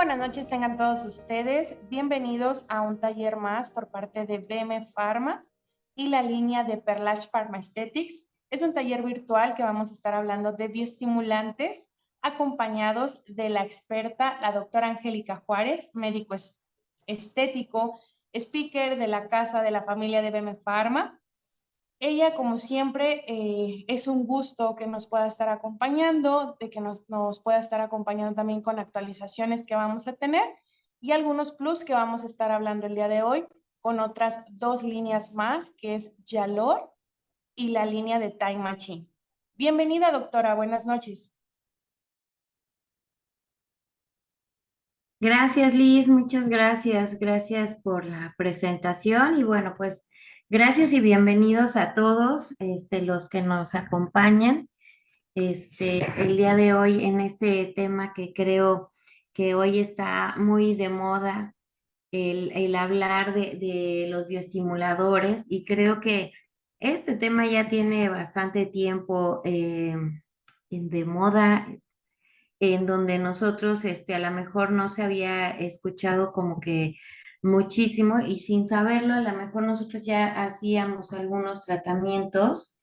buenas noches tengan todos ustedes. Bienvenidos a un taller más por parte de BM Pharma y la línea de Perlash Pharma Aesthetics. Es un taller virtual que vamos a estar hablando de bioestimulantes acompañados de la experta, la doctora Angélica Juárez, médico estético, speaker de la casa de la familia de BM Pharma. Ella, como siempre, es un gusto que nos pueda estar acompañando, de que nos pueda estar acompañando también con actualizaciones que vamos a tener y algunos plus que vamos a estar hablando el día de hoy con otras dos líneas más, que es Yalor y la línea de Time Machine. Bienvenida, doctora. Buenas noches. Gracias, Liz, muchas gracias. Gracias por la presentación y bueno, pues gracias y bienvenidos a todos los que nos acompañan el día de hoy en este tema que creo que hoy está muy de moda, el hablar de los bioestimuladores y creo que este tema ya tiene bastante tiempo de moda en donde nosotros, a lo mejor no se había escuchado como que muchísimo y sin saberlo, a lo mejor nosotros ya hacíamos algunos tratamientos,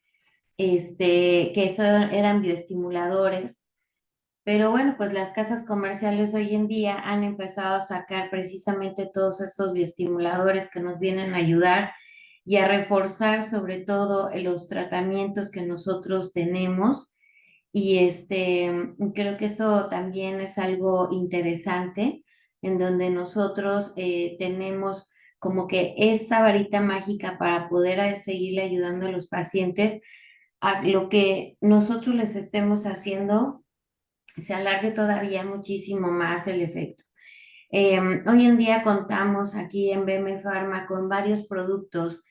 eran bioestimuladores, pero bueno, pues las casas comerciales hoy en día han empezado a sacar precisamente todos esos bioestimuladores que nos vienen a ayudar y a reforzar sobre todo los tratamientos que nosotros tenemos y creo que eso también es algo interesante, en donde nosotros tenemos como que esa varita mágica para poder seguirle ayudando a los pacientes a lo que nosotros les estemos haciendo, se alargue todavía muchísimo más el efecto. Hoy en día contamos aquí en BM Pharma con varios productos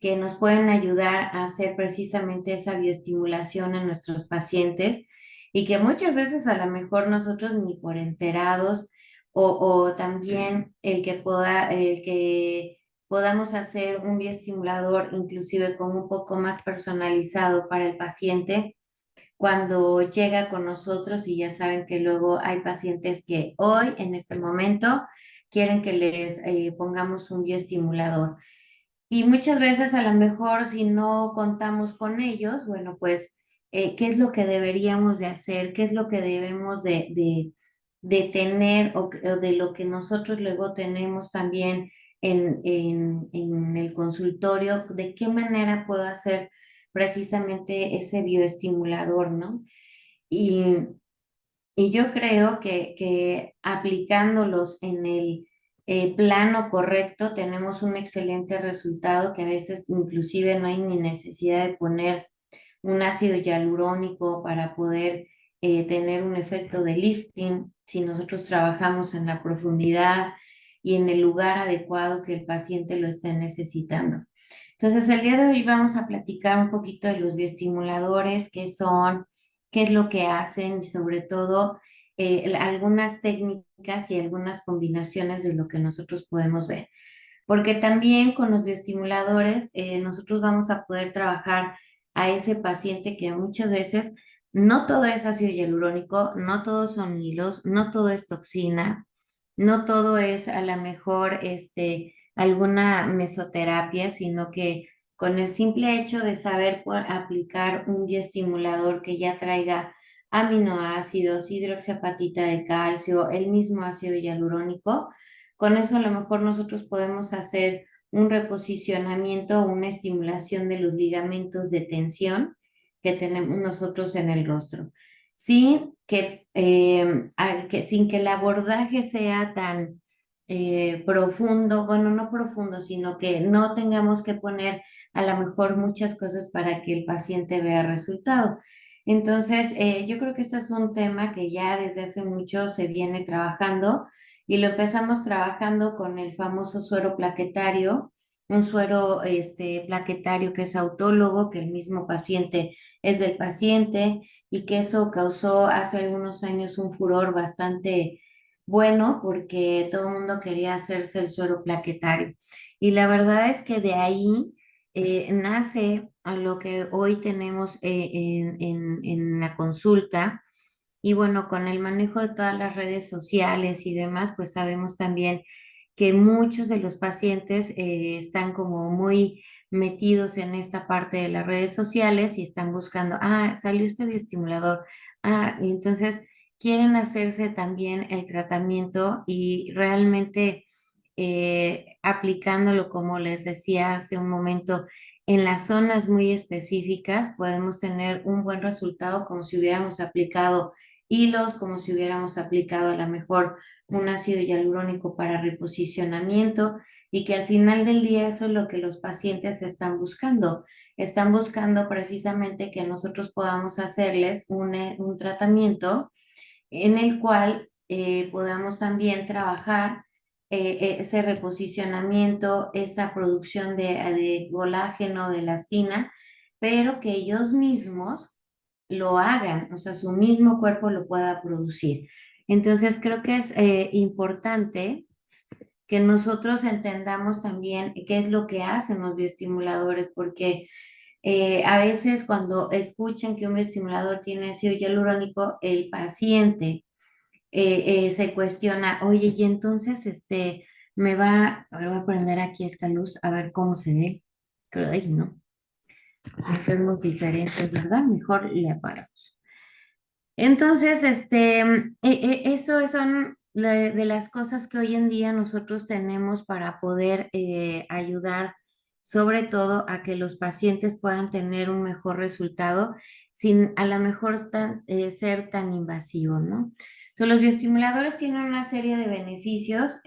que nos pueden ayudar a hacer precisamente esa bioestimulación en nuestros pacientes y que muchas veces a lo mejor nosotros ni por enterados o también el que podamos hacer un bioestimulador inclusive como un poco más personalizado para el paciente cuando llega con nosotros y ya saben que luego hay pacientes que hoy, en este momento, quieren que les pongamos un bioestimulador. Y muchas veces a lo mejor si no contamos con ellos, bueno, pues, ¿qué es lo que deberíamos de hacer? ¿Qué es lo que debemos de tener o de lo que nosotros luego tenemos también en el consultorio? ¿De qué manera puedo hacer precisamente ese bioestimulador, ¿no? Y, y yo creo que aplicándolos en el plano correcto tenemos un excelente resultado que a veces inclusive no hay ni necesidad de poner un ácido hialurónico para poder tener un efecto de lifting si nosotros trabajamos en la profundidad y en el lugar adecuado que el paciente lo esté necesitando. Entonces, el día de hoy vamos a platicar un poquito de los bioestimuladores, qué son, qué es lo que hacen y sobre todo algunas técnicas y algunas combinaciones de lo que nosotros podemos ver. Porque también con los bioestimuladores nosotros vamos a poder trabajar a ese paciente que muchas veces no todo es ácido hialurónico, no todos son hilos, no todo es toxina, no todo es a lo mejor alguna mesoterapia, sino que con el simple hecho de saber aplicar un bioestimulador que ya traiga aminoácidos, hidroxiapatita de calcio, el mismo ácido hialurónico, con eso a lo mejor nosotros podemos hacer un reposicionamiento o una estimulación de los ligamentos de tensión que tenemos nosotros en el rostro, sin que el abordaje sea tan profundo, bueno, no profundo, sino que no tengamos que poner a lo mejor muchas cosas para que el paciente vea resultado. Entonces, yo creo que este es un tema que ya desde hace mucho se viene trabajando y lo empezamos trabajando con el famoso suero plaquetario, un suero plaquetario que es autólogo, que el mismo paciente es del paciente y que eso causó hace algunos años un furor bastante bueno porque todo el mundo quería hacerse el suero plaquetario. Y la verdad es que de ahí nace a lo que hoy tenemos en la consulta Y bueno, con el manejo de todas las redes sociales y demás, pues sabemos también que muchos de los pacientes están como muy metidos en esta parte de las redes sociales y están buscando, salió este bioestimulador, y entonces quieren hacerse también el tratamiento y realmente aplicándolo, como les decía hace un momento, en las zonas muy específicas, podemos tener un buen resultado como si hubiéramos aplicado hilos, como si hubiéramos aplicado a lo mejor un ácido hialurónico para reposicionamiento y que al final del día eso es lo que los pacientes están buscando. Están buscando precisamente que nosotros podamos hacerles un tratamiento en el cual podamos también trabajar ese reposicionamiento, esa producción de colágeno, de elastina, pero que ellos mismos lo hagan, o sea, su mismo cuerpo lo pueda producir. Entonces, creo que es importante que nosotros entendamos también qué es lo que hacen los bioestimuladores, porque a veces cuando escuchan que un bioestimulador tiene ácido hialurónico, el paciente se cuestiona, oye, y entonces a ver, voy a prender aquí esta luz a ver cómo se ve. Creo, ay, no, enfermos diferentes, ¿verdad? Mejor le apagamos. Entonces, eso son de las cosas que hoy en día nosotros tenemos para poder ayudar, sobre todo a que los pacientes puedan tener un mejor resultado sin a lo mejor ser tan invasivos, ¿no? So, los bioestimuladores tienen una serie de beneficios,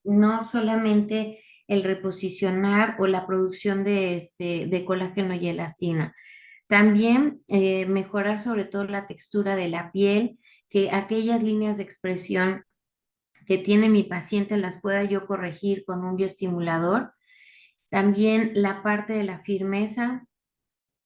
no solamente el reposicionar o la producción de colágeno y elastina. También mejorar sobre todo la textura de la piel, que aquellas líneas de expresión que tiene mi paciente las pueda yo corregir con un bioestimulador. También la parte de la firmeza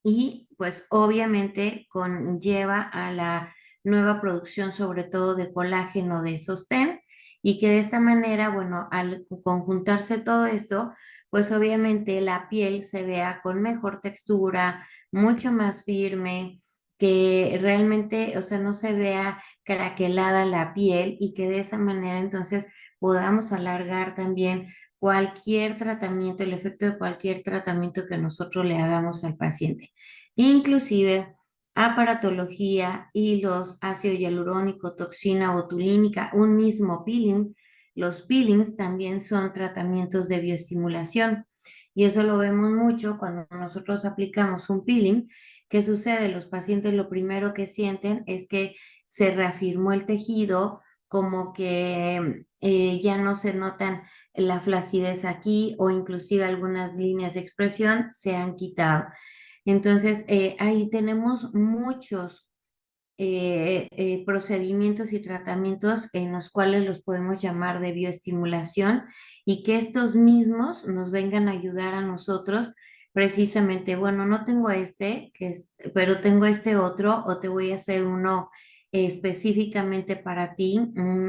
y pues obviamente conlleva a la nueva producción sobre todo de colágeno de sostén y que de esta manera, bueno, al conjuntarse todo esto, pues obviamente la piel se vea con mejor textura, mucho más firme, que realmente, o sea, no se vea craquelada la piel y que de esa manera entonces podamos alargar también cualquier tratamiento, el efecto de cualquier tratamiento que nosotros le hagamos al paciente. Inclusive aparatología, hilos, ácido hialurónico, toxina botulínica, un mismo peeling. Los peelings también son tratamientos de bioestimulación y eso lo vemos mucho cuando nosotros aplicamos un peeling. ¿Qué sucede? Los pacientes lo primero que sienten es que se reafirmó el tejido, como que ya no se notan la flacidez aquí o inclusive algunas líneas de expresión se han quitado. Entonces, ahí tenemos muchos procedimientos y tratamientos en los cuales los podemos llamar de bioestimulación y que estos mismos nos vengan a ayudar a nosotros precisamente, bueno, no tengo pero tengo este otro o te voy a hacer uno específicamente para ti,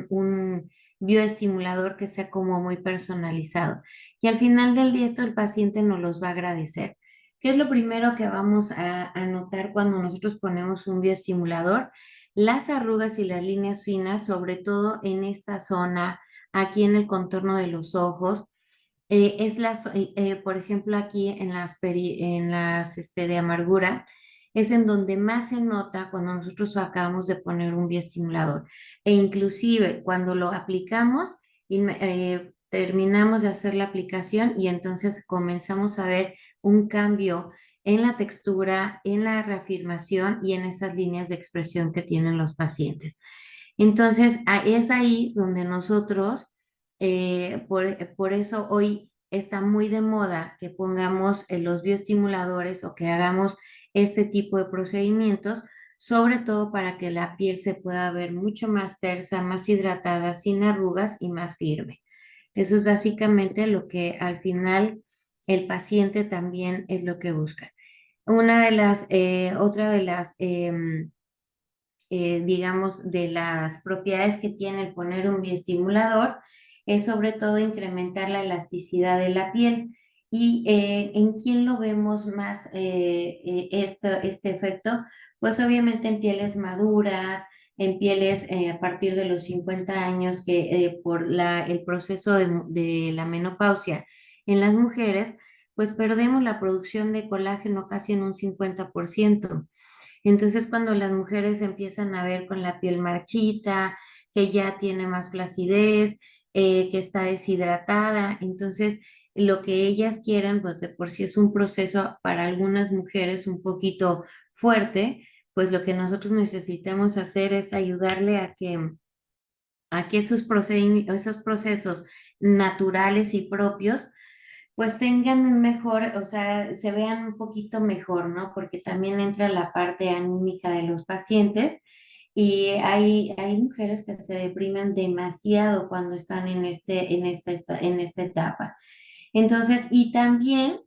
un bioestimulador que sea como muy personalizado. Y al final del día esto el paciente nos los va a agradecer. ¿Qué es lo primero que vamos a notar cuando nosotros ponemos un bioestimulador? Las arrugas y las líneas finas, sobre todo en esta zona, aquí en el contorno de los ojos. Por ejemplo, aquí en las de amargura, es en donde más se nota cuando nosotros acabamos de poner un bioestimulador. E inclusive cuando lo aplicamos, terminamos de hacer la aplicación y entonces comenzamos a ver un cambio en la textura, en la reafirmación y en esas líneas de expresión que tienen los pacientes. Entonces, es ahí donde nosotros, por eso hoy está muy de moda que pongamos los bioestimuladores o que hagamos este tipo de procedimientos, sobre todo para que la piel se pueda ver mucho más tersa, más hidratada, sin arrugas y más firme. Eso es básicamente lo que al final el paciente también es lo que busca. Otra de las digamos, de las propiedades que tiene el poner un bioestimulador es sobre todo incrementar la elasticidad de la piel. ¿Y en quién lo vemos más este efecto? Pues obviamente en pieles maduras, en pieles a partir de los 50 años que por el proceso de la menopausia en las mujeres, pues perdemos la producción de colágeno casi en un 50%. Entonces, cuando las mujeres empiezan a ver con la piel marchita, que ya tiene más flacidez, que está deshidratada, entonces lo que ellas quieren, pues de por sí es un proceso para algunas mujeres un poquito fuerte, pues lo que nosotros necesitamos hacer es ayudarle a que esos procesos naturales y propios pues tengan un mejor, o sea, se vean un poquito mejor, ¿no? Porque también entra la parte anímica de los pacientes y hay mujeres que se deprimen demasiado cuando están en esta etapa. Entonces, y también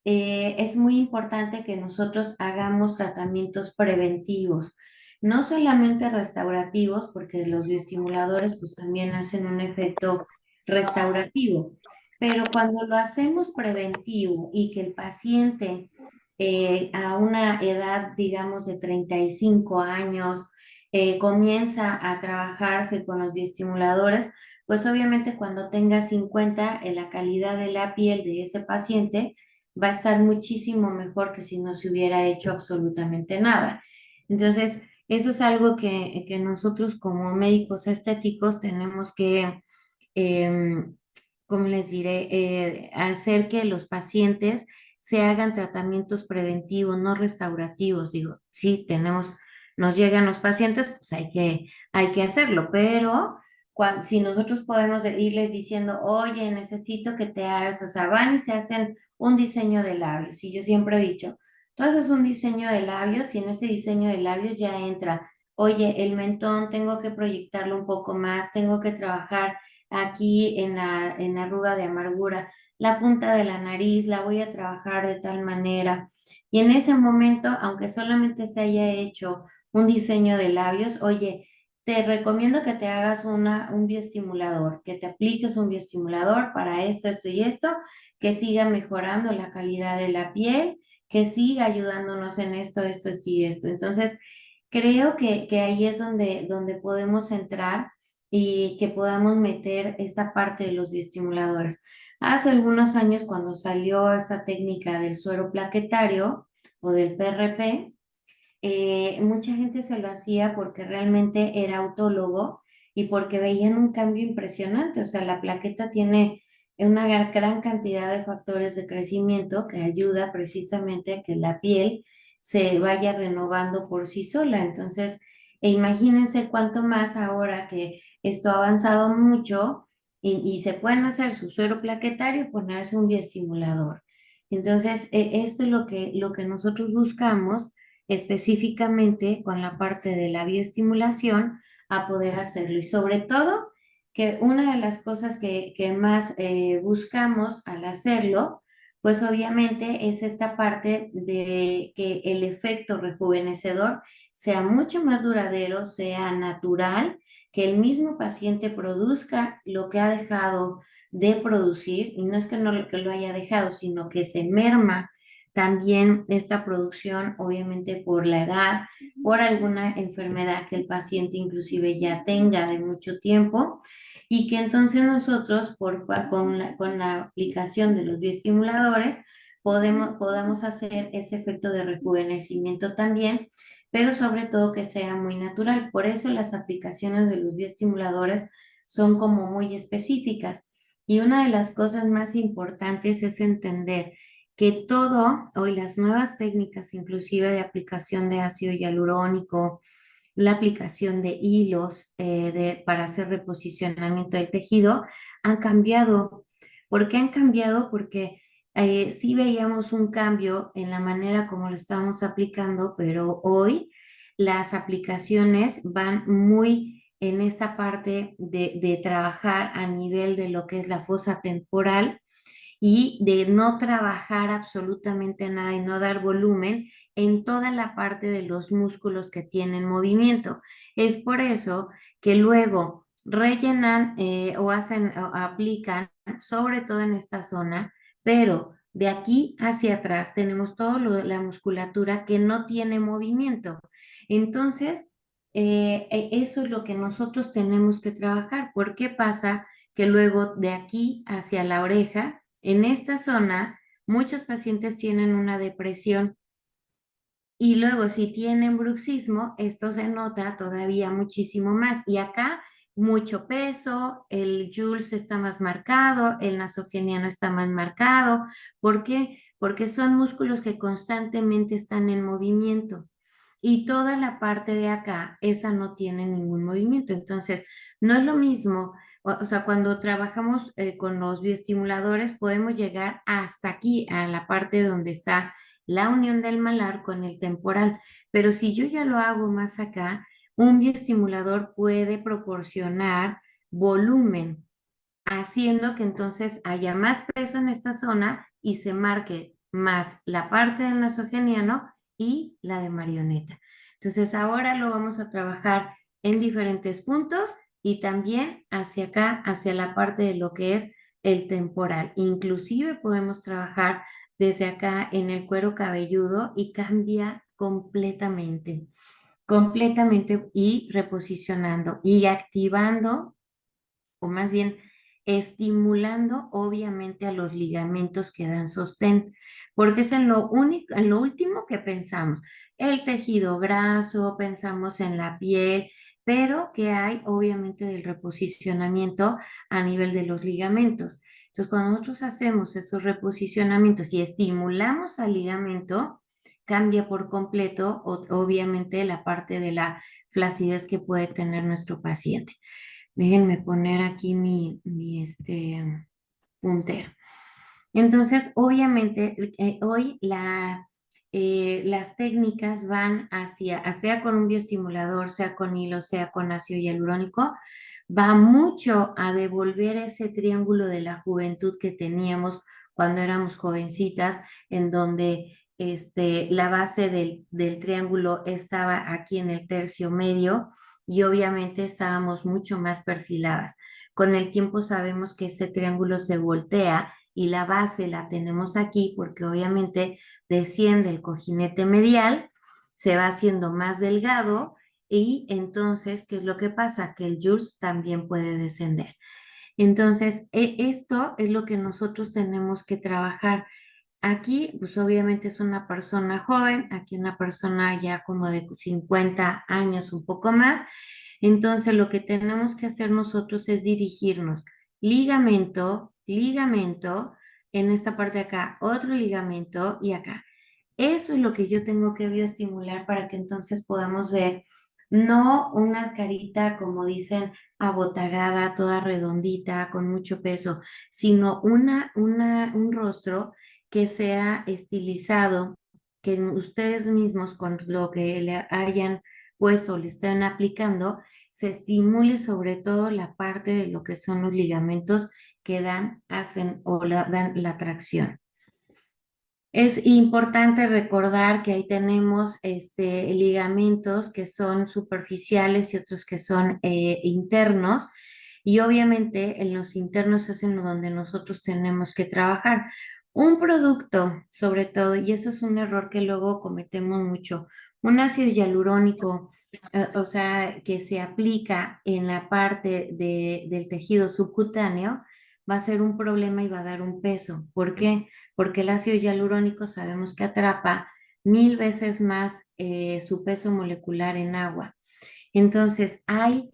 es muy importante que nosotros hagamos tratamientos preventivos, no solamente restaurativos, porque los bioestimuladores pues también hacen un efecto restaurativo, pero cuando lo hacemos preventivo y que el paciente a una edad, digamos, de 35 años, comienza a trabajarse con los bioestimuladores, pues obviamente cuando tenga 50, la calidad de la piel de ese paciente va a estar muchísimo mejor que si no se hubiera hecho absolutamente nada. Entonces, eso es algo que nosotros como médicos estéticos tenemos que, em, ¿cómo les diré? Hacer que los pacientes se hagan tratamientos preventivos, no restaurativos. Digo, sí, nos llegan los pacientes, pues hay que hacerlo, pero si nosotros podemos irles diciendo, oye, necesito que te hagas, o sea, van y se hacen un diseño de labios. Y yo siempre he dicho, tú haces un diseño de labios y en ese diseño de labios ya entra, oye, el mentón tengo que proyectarlo un poco más, tengo que trabajar aquí en la arruga de amargura, la punta de la nariz, la voy a trabajar de tal manera. Y en ese momento, aunque solamente se haya hecho un diseño de labios, oye, te recomiendo que te hagas un bioestimulador, que te apliques un bioestimulador para esto, esto y esto, que siga mejorando la calidad de la piel, que siga ayudándonos en esto, esto y esto. Entonces, creo que ahí es donde podemos entrar y que podamos meter esta parte de los bioestimuladores. Hace algunos años, cuando salió esta técnica del suero plaquetario o del PRP, mucha gente se lo hacía porque realmente era autólogo y porque veían un cambio impresionante. O sea, la plaqueta tiene una gran cantidad de factores de crecimiento que ayuda precisamente a que la piel se vaya renovando por sí sola. Entonces, imagínense cuánto más ahora que esto ha avanzado mucho y se pueden hacer su suero plaquetario y ponerse un bioestimulador. Entonces, esto es lo que nosotros buscamos específicamente con la parte de la bioestimulación a poder hacerlo. Y sobre todo, que una de las cosas que más buscamos al hacerlo, pues obviamente es esta parte de que el efecto rejuvenecedor sea mucho más duradero, sea natural, que el mismo paciente produzca lo que ha dejado de producir, y no es que no que lo haya dejado, sino que se merma también esta producción, obviamente por la edad, por alguna enfermedad que el paciente inclusive ya tenga de mucho tiempo y que entonces nosotros con la aplicación de los bioestimuladores podamos hacer ese efecto de rejuvenecimiento también, pero sobre todo que sea muy natural. Por eso las aplicaciones de los bioestimuladores son como muy específicas. Y una de las cosas más importantes es entender que todo, hoy las nuevas técnicas, inclusive de aplicación de ácido hialurónico, la aplicación de hilos para hacer reposicionamiento del tejido, han cambiado. ¿Por qué han cambiado? Porque sí veíamos un cambio en la manera como lo estábamos aplicando, pero hoy las aplicaciones van muy en esta parte de trabajar a nivel de lo que es la fosa temporal y de no trabajar absolutamente nada y no dar volumen en toda la parte de los músculos que tienen movimiento. Es por eso que luego rellenan o hacen o aplican, sobre todo en esta zona, pero de aquí hacia atrás tenemos toda la musculatura que no tiene movimiento. Entonces, eso es lo que nosotros tenemos que trabajar. ¿Por qué pasa que luego de aquí hacia la oreja, en esta zona, muchos pacientes tienen una depresión y luego si tienen bruxismo, esto se nota todavía muchísimo más. Y acá mucho peso, el Jules está más marcado, el nasogeniano está más marcado. ¿Por qué? Porque son músculos que constantemente están en movimiento. Y toda la parte de acá, esa no tiene ningún movimiento. Entonces, no es lo mismo, o sea, cuando trabajamos con los bioestimuladores, podemos llegar hasta aquí, a la parte donde está la unión del malar con el temporal. Pero si yo ya lo hago más acá, un bioestimulador puede proporcionar volumen, haciendo que entonces haya más peso en esta zona y se marque más la parte del nasogeniano y la de marioneta. Entonces ahora lo vamos a trabajar en diferentes puntos y también hacia acá, hacia la parte de lo que es el temporal. Inclusive podemos trabajar desde acá en el cuero cabelludo y cambia completamente, completamente y reposicionando y activando o más bien estimulando obviamente a los ligamentos que dan sostén, porque es en lo único, en lo último que pensamos. El tejido graso, pensamos en la piel, pero que hay obviamente del reposicionamiento a nivel de los ligamentos. Entonces, cuando nosotros hacemos esos reposicionamientos y estimulamos al ligamento, cambia por completo, obviamente, la parte de la flacidez que puede tener nuestro paciente. Déjenme poner aquí mi puntero. Entonces, obviamente, hoy las técnicas van hacia, sea con un bioestimulador, sea con hilo, sea con ácido hialurónico, va mucho a devolver ese triángulo de la juventud que teníamos cuando éramos jovencitas, en donde la base del triángulo estaba aquí en el tercio medio y obviamente estábamos mucho más perfiladas. Con el tiempo sabemos que ese triángulo se voltea y la base la tenemos aquí porque obviamente desciende el cojinete medial, se va haciendo más delgado y entonces, ¿qué es lo que pasa? Que el Jules también puede descender. Entonces, esto es lo que nosotros tenemos que trabajar. Aquí, pues obviamente es una persona joven, aquí una persona ya como de 50 años, un poco más. Entonces, lo que tenemos que hacer nosotros es dirigirnos ligamento, ligamento, en esta parte de acá, otro ligamento y acá. Eso es lo que yo tengo que bioestimular para que entonces podamos ver, no una carita, como dicen, abotagada, toda redondita, con mucho peso, sino un rostro que sea estilizado, que ustedes mismos con lo que le hayan puesto, le estén aplicando, se estimule sobre todo la parte de lo que son los ligamentos que dan, hacen o dan la tracción. Es importante recordar que ahí tenemos ligamentos que son superficiales y otros que son internos. Y obviamente en los internos es en donde nosotros tenemos que trabajar. Un producto, sobre todo, y eso es un error que luego cometemos mucho, un ácido hialurónico, o sea, que se aplica en la parte del tejido subcutáneo, va a ser un problema y va a dar un peso. ¿Por qué? Porque el ácido hialurónico sabemos que atrapa 1000 veces más su peso molecular en agua. Entonces, hay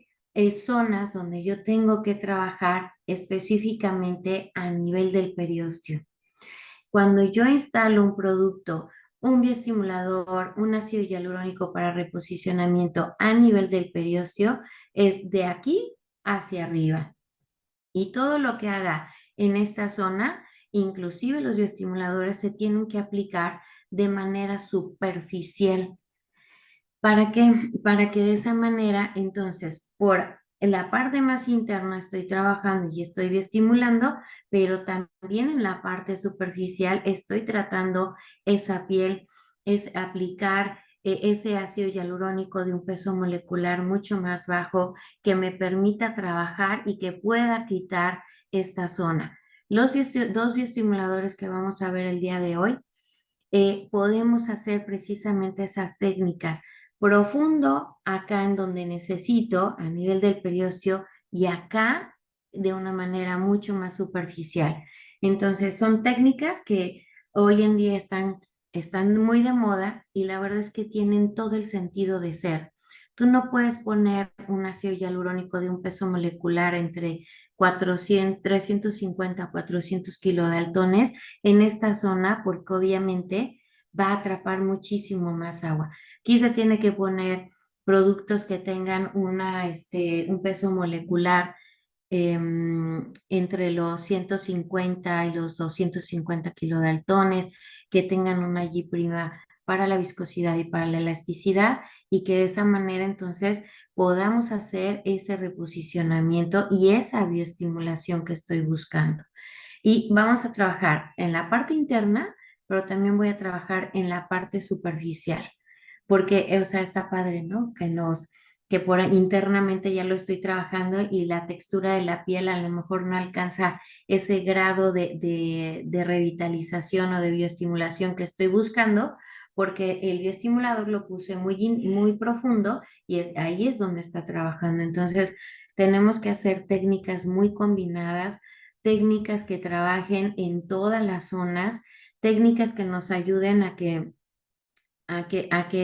zonas donde yo tengo que trabajar específicamente a nivel del periósteo. Cuando yo instalo un producto, un bioestimulador, un ácido hialurónico para reposicionamiento a nivel del periósteo, es de aquí hacia arriba. Y todo lo que haga en esta zona, inclusive los bioestimuladores, se tienen que aplicar de manera superficial. ¿Para qué? Para que de esa manera, entonces, por la parte más interna estoy trabajando y estoy bioestimulando, pero también en la parte superficial estoy tratando esa piel, es aplicar ese ácido hialurónico de un peso molecular mucho más bajo que me permita trabajar y que pueda quitar esta zona. Los dos bioestimuladores que vamos a ver el día de hoy, podemos hacer precisamente esas técnicas profundo acá en donde necesito, a nivel del periósteo, y acá de una manera mucho más superficial. Entonces, son técnicas que hoy en día están muy de moda y la verdad es que tienen todo el sentido de ser. Tú no puedes poner un ácido hialurónico de un peso molecular entre 350 a 400 kilodaltones en esta zona porque obviamente va a atrapar muchísimo más agua. Aquí se tiene que poner productos que tengan un peso molecular entre los 150 y los 250 kilodaltones, que tengan una G prima para la viscosidad y para la elasticidad, y que de esa manera entonces podamos hacer ese reposicionamiento y esa bioestimulación que estoy buscando. Y vamos a trabajar en la parte interna, pero también voy a trabajar en la parte superficial, porque, o sea, está padre, ¿no? Que por internamente ya lo estoy trabajando y la textura de la piel a lo mejor no alcanza ese grado de revitalización o de bioestimulación que estoy buscando, porque el bioestimulador lo puse muy profundo y ahí es donde está trabajando. Entonces, tenemos que hacer técnicas muy combinadas, técnicas que trabajen en todas las zonas, técnicas que nos ayuden a que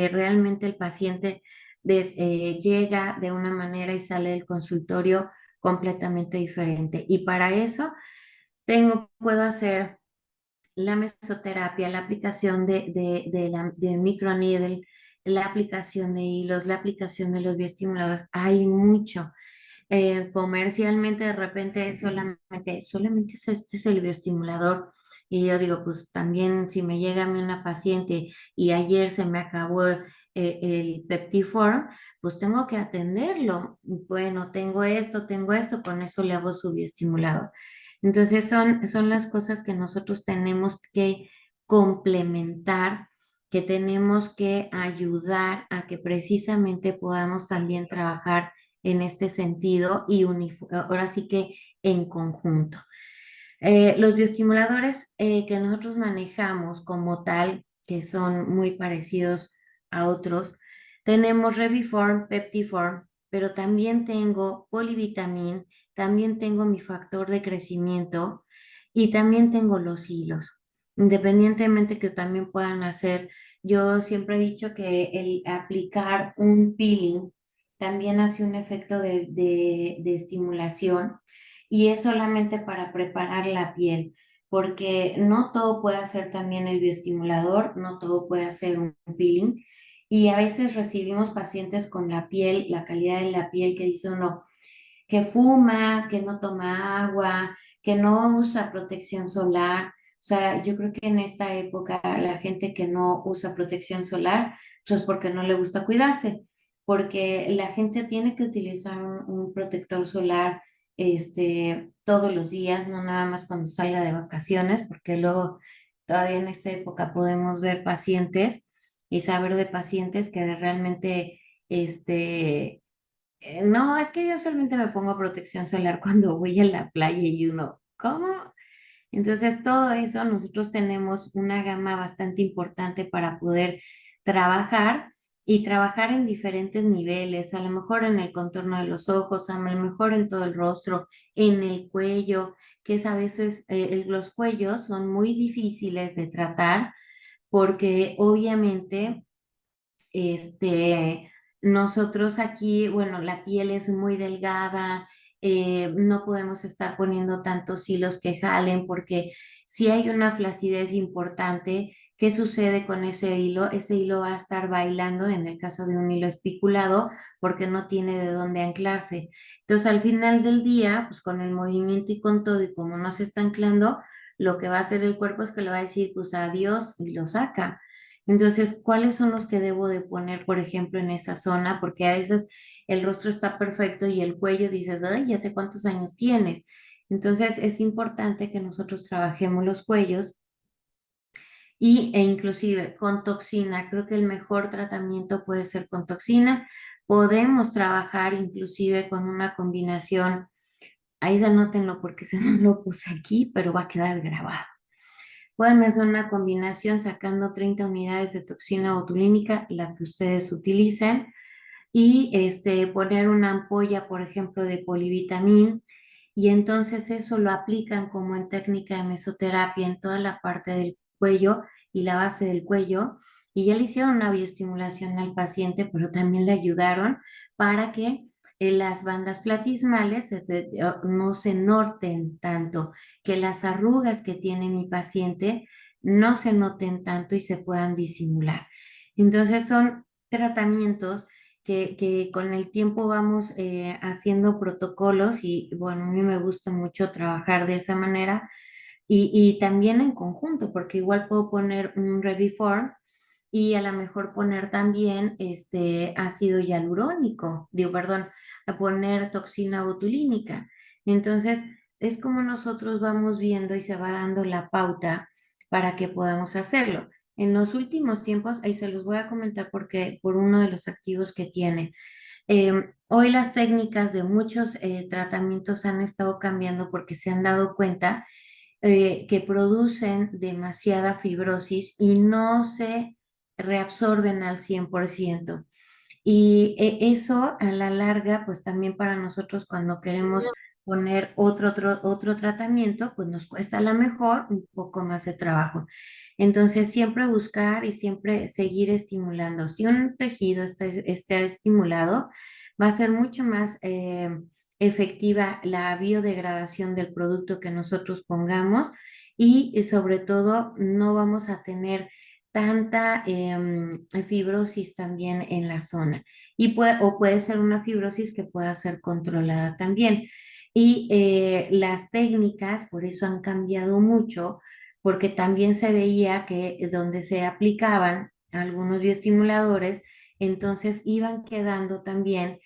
realmente el paciente llega de una manera y sale del consultorio completamente diferente. Y para eso puedo hacer la mesoterapia, la aplicación de microneedle, la aplicación de hilos, la aplicación de los bioestimuladores. Hay mucho comercialmente de repente solamente este es el bioestimulador. Y yo digo, pues también si me llega a mí una paciente y ayer se me acabó el Peptiform, pues tengo que atenderlo. Bueno, tengo esto, con eso le hago su bioestimulador. Entonces son las cosas que nosotros tenemos que complementar, que tenemos que ayudar a que precisamente podamos también trabajar en este sentido y ahora sí que en conjunto. Los bioestimuladores que nosotros manejamos como tal, que son muy parecidos a otros, tenemos Reviform, Peptiform, pero también tengo polivitamin, también tengo mi factor de crecimiento y también tengo los hilos. Independientemente que también puedan hacer, yo siempre he dicho que el aplicar un peeling también hace un efecto de estimulación y es solamente para preparar la piel, porque no todo puede hacer también el bioestimulador, no todo puede hacer un peeling. Y a veces recibimos pacientes con la piel, la calidad de la piel que dice uno que fuma, que no toma agua, que no usa protección solar. O sea, yo creo que en esta época la gente que no usa protección solar, pues es porque no le gusta cuidarse, porque la gente tiene que utilizar un protector solar todos los días, no nada más cuando salga de vacaciones, porque luego todavía en esta época podemos ver pacientes y saber de pacientes que realmente, no, es que yo solamente me pongo protección solar cuando voy a la playa y uno, ¿cómo? Entonces, todo eso nosotros tenemos una gama bastante importante para poder trabajar y trabajar en diferentes niveles, a lo mejor en el contorno de los ojos, a lo mejor en todo el rostro, en el cuello, que es a veces los cuellos son muy difíciles de tratar porque obviamente nosotros aquí, bueno, la piel es muy delgada, no podemos estar poniendo tantos hilos que jalen porque si hay una flacidez importante, ¿qué sucede con ese hilo? Ese hilo va a estar bailando en el caso de un hilo espiculado porque no tiene de dónde anclarse. Entonces, al final del día, pues con el movimiento y con todo y como no se está anclando, lo que va a hacer el cuerpo es que le va a decir, pues adiós y lo saca. Entonces, ¿cuáles son los que debo de poner, por ejemplo, en esa zona? Porque a veces el rostro está perfecto y el cuello dices, ay, ya sé cuántos años tienes. Entonces, es importante que nosotros trabajemos los cuellos e inclusive con toxina. Creo que el mejor tratamiento puede ser con toxina. Podemos trabajar inclusive con una combinación, ahí anótenlo porque se no lo puse aquí, pero va a quedar grabado. Pueden hacer una combinación sacando 30 unidades de toxina botulínica, la que ustedes utilicen, y poner una ampolla, por ejemplo, de polivitamín, y entonces eso lo aplican como en técnica de mesoterapia en toda la parte del cuello y la base del cuello, y ya le hicieron una bioestimulación al paciente, pero también le ayudaron para que las bandas platismales no se norten tanto, que las arrugas que tiene mi paciente no se noten tanto y se puedan disimular. Entonces son tratamientos que con el tiempo vamos haciendo protocolos y bueno, a mí me gusta mucho trabajar de esa manera y también en conjunto, porque igual puedo poner un Reviform y a lo mejor poner también este ácido hialurónico, digo, perdón, a poner toxina botulínica. Entonces, es como nosotros vamos viendo y se va dando la pauta para que podamos hacerlo. En los últimos tiempos, ahí se los voy a comentar porque por uno de los activos que tiene. Hoy las técnicas de muchos tratamientos han estado cambiando porque se han dado cuenta que producen demasiada fibrosis y no se reabsorben al 100%. Y eso a la larga, pues también para nosotros cuando queremos poner otro tratamiento, pues nos cuesta a lo mejor un poco más de trabajo. Entonces, siempre buscar y siempre seguir estimulando. Si un tejido está estimulado, va a ser mucho más efectiva la biodegradación del producto que nosotros pongamos y sobre todo no vamos a tener tanta fibrosis también en la zona. O puede ser una fibrosis que pueda ser controlada también. Y las técnicas, por eso han cambiado mucho, porque también se veía que es donde se aplicaban algunos bioestimuladores, entonces iban quedando también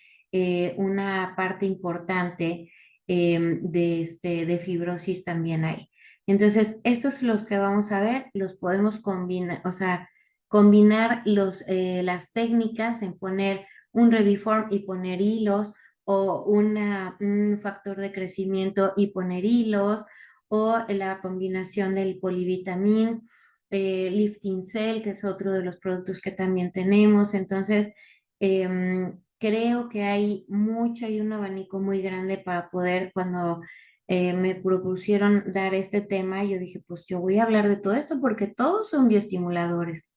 una parte importante de fibrosis también ahí. Entonces, estos los que vamos a ver, los podemos combinar, o sea, combinar las técnicas en poner un Reviform y poner hilos, o un factor de crecimiento y poner hilos, o la combinación del polivitamín, Lifting Cell, que es otro de los productos que también tenemos. Entonces, creo que hay un abanico muy grande para poder, cuando me propusieron dar este tema, yo dije, pues yo voy a hablar de todo esto porque todos son bioestimuladores.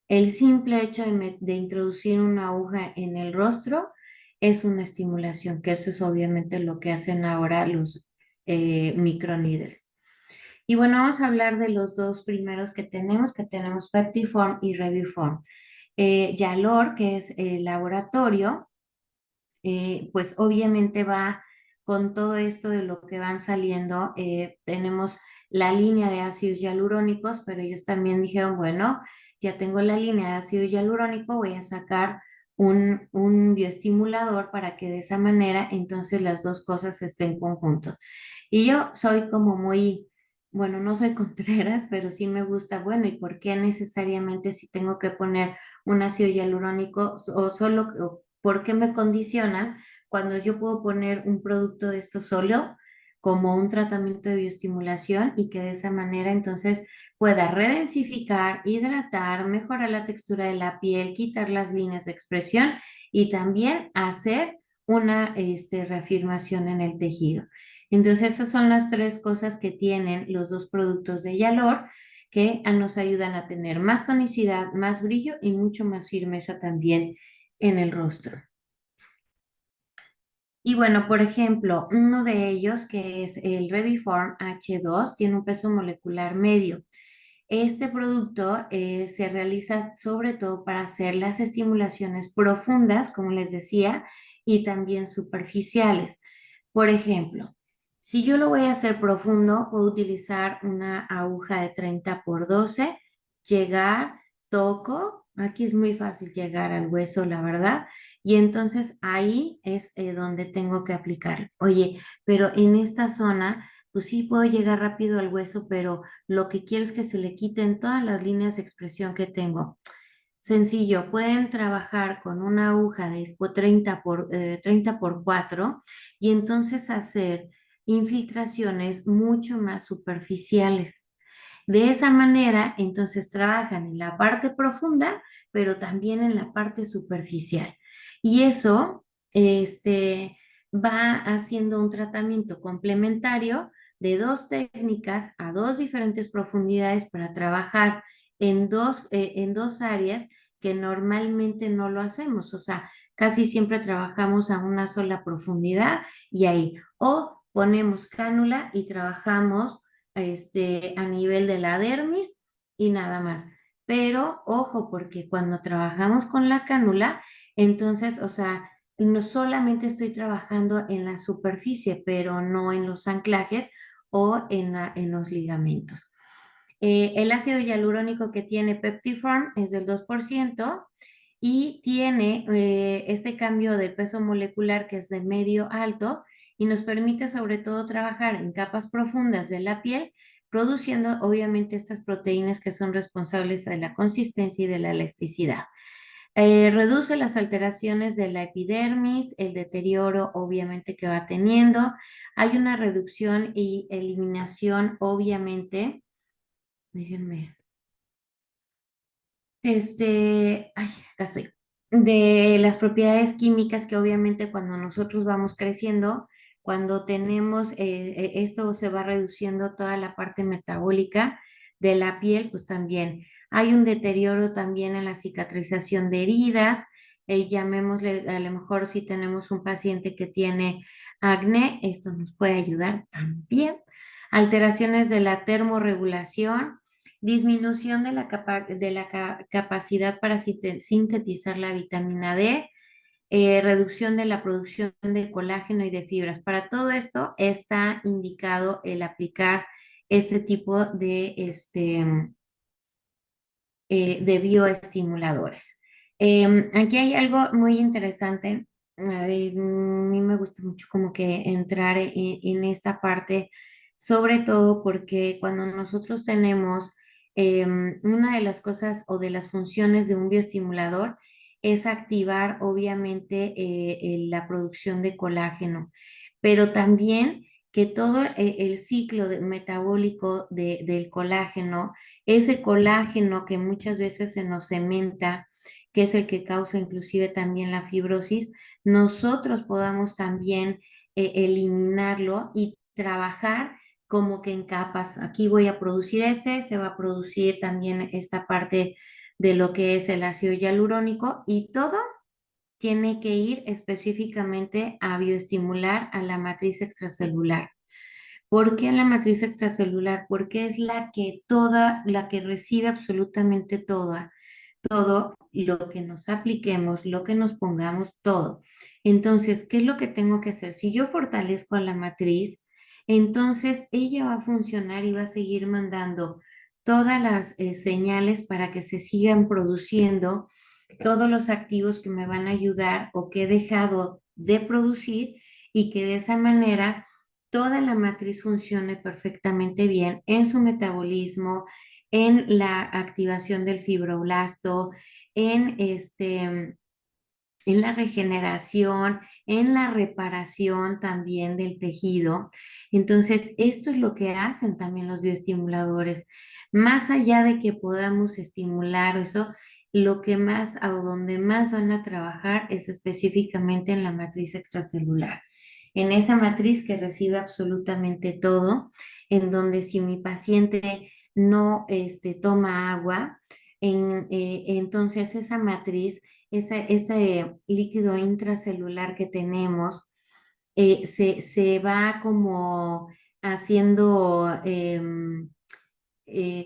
El simple hecho de introducir una aguja en el rostro es una estimulación, que eso es obviamente lo que hacen ahora los microneedles. Y bueno, vamos a hablar de los dos primeros que tenemos Peptiform y Reviform. Yalor, que es el laboratorio, pues obviamente va con todo esto de lo que van saliendo. Tenemos la línea de ácidos hialurónicos, pero ellos también dijeron, bueno, ya tengo la línea de ácido hialurónico, voy a sacar un bioestimulador para que de esa manera entonces las dos cosas estén conjuntos. Y yo soy como muy, bueno, no soy contreras, pero sí me gusta, bueno, ¿y por qué necesariamente si tengo que poner un ácido hialurónico o solo, o por qué me condicionan cuando yo puedo poner un producto de esto solo como un tratamiento de bioestimulación y que de esa manera entonces pueda redensificar, hidratar, mejorar la textura de la piel, quitar las líneas de expresión y también hacer una reafirmación en el tejido? Entonces, esas son las tres cosas que tienen los dos productos de Yalor, que nos ayudan a tener más tonicidad, más brillo y mucho más firmeza también en el rostro. Y bueno, por ejemplo, uno de ellos, que es el Reviform H2, tiene un peso molecular medio. Este producto se realiza sobre todo para hacer las estimulaciones profundas, como les decía, y también superficiales. Por ejemplo, si yo lo voy a hacer profundo, puedo utilizar una aguja de 30 por 12, llegar, toco, aquí es muy fácil llegar al hueso, la verdad, y entonces ahí es donde tengo que aplicar. Oye, pero en esta zona, pues sí puedo llegar rápido al hueso, pero lo que quiero es que se le quiten todas las líneas de expresión que tengo. Sencillo, pueden trabajar con una aguja de 30 por 4 y entonces hacer infiltraciones mucho más superficiales. De esa manera, entonces trabajan en la parte profunda, pero también en la parte superficial. Y eso, va haciendo un tratamiento complementario de dos técnicas a dos diferentes profundidades para trabajar en dos áreas que normalmente no lo hacemos. O sea, casi siempre trabajamos a una sola profundidad y ahí. O ponemos cánula y trabajamos a nivel de la dermis y nada más. Pero ojo, porque cuando trabajamos con la cánula, entonces, o sea, no solamente estoy trabajando en la superficie, pero no en los anclajes o en los ligamentos. El ácido hialurónico que tiene Peptiform es del 2% y tiene este cambio del peso molecular que es de medio alto y nos permite sobre todo trabajar en capas profundas de la piel, produciendo obviamente estas proteínas que son responsables de la consistencia y de la elasticidad. Reduce las alteraciones de la epidermis, el deterioro obviamente que va teniendo. Hay una reducción y eliminación obviamente. Déjenme. Ay, acá estoy. De las propiedades químicas que obviamente cuando nosotros vamos creciendo, cuando tenemos, esto se va reduciendo toda la parte metabólica de la piel, pues también hay un deterioro también en la cicatrización de heridas, llamémosle, a lo mejor si tenemos un paciente que tiene acné, esto nos puede ayudar también. Alteraciones de la termorregulación, disminución de la capacidad para sintetizar la vitamina D, reducción de la producción de colágeno y de fibras. Para todo esto está indicado el aplicar este tipo de bioestimuladores. Aquí hay algo muy interesante. A mí me gusta mucho como que entrar en esta parte, sobre todo porque cuando nosotros tenemos una de las cosas o de las funciones de un bioestimulador es activar obviamente la producción de colágeno, pero también que todo el ciclo metabólico del colágeno, ese colágeno que muchas veces se nos cementa, que es el que causa inclusive también la fibrosis, nosotros podamos también eliminarlo y trabajar como que en capas. Aquí voy a producir se va a producir también esta parte de lo que es el ácido hialurónico y todo tiene que ir específicamente a bioestimular a la matriz extracelular. ¿Por qué la matriz extracelular? Porque es la que recibe absolutamente todo lo que nos apliquemos, lo que nos pongamos, todo. Entonces, ¿qué es lo que tengo que hacer? Si yo fortalezco a la matriz, entonces ella va a funcionar y va a seguir mandando todas las señales para que se sigan produciendo todos los activos que me van a ayudar o que he dejado de producir y que de esa manera toda la matriz funcione perfectamente bien en su metabolismo, en la activación del fibroblasto, en en la regeneración, en la reparación también del tejido. Entonces, esto es lo que hacen también los bioestimuladores. Más allá de que podamos estimular eso, lo que más o donde más van a trabajar es específicamente en la matriz extracelular. En esa matriz que recibe absolutamente todo, en donde si mi paciente no toma agua, entonces esa matriz ese líquido intracelular que tenemos se va como haciendo,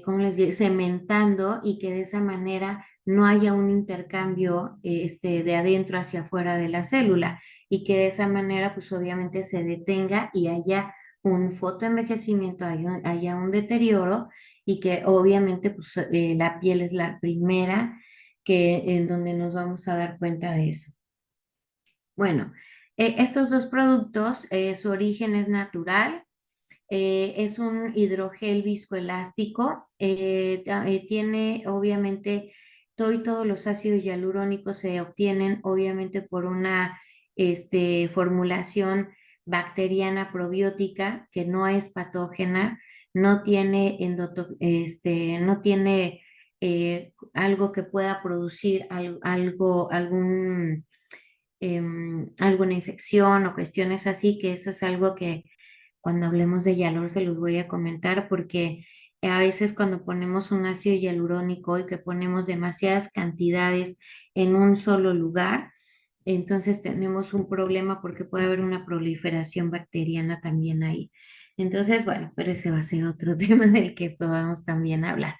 ¿cómo les digo? Cementando y que de esa manera no haya un intercambio de adentro hacia afuera de la célula y que de esa manera pues obviamente se detenga y haya un fotoenvejecimiento, haya un deterioro y que obviamente pues la piel es la primera en donde nos vamos a dar cuenta de eso. Bueno, estos dos productos, su origen es natural, es un hidrogel viscoelástico, tiene obviamente todos los ácidos hialurónicos se obtienen obviamente por una formulación bacteriana probiótica que no es patógena, no tiene, no tiene algo que pueda producir alguna infección o cuestiones así, que eso es algo que cuando hablemos de hialur se los voy a comentar porque a veces cuando ponemos un ácido hialurónico y que ponemos demasiadas cantidades en un solo lugar, entonces tenemos un problema porque puede haber una proliferación bacteriana también ahí. Entonces, bueno, pero ese va a ser otro tema del que podamos también hablar.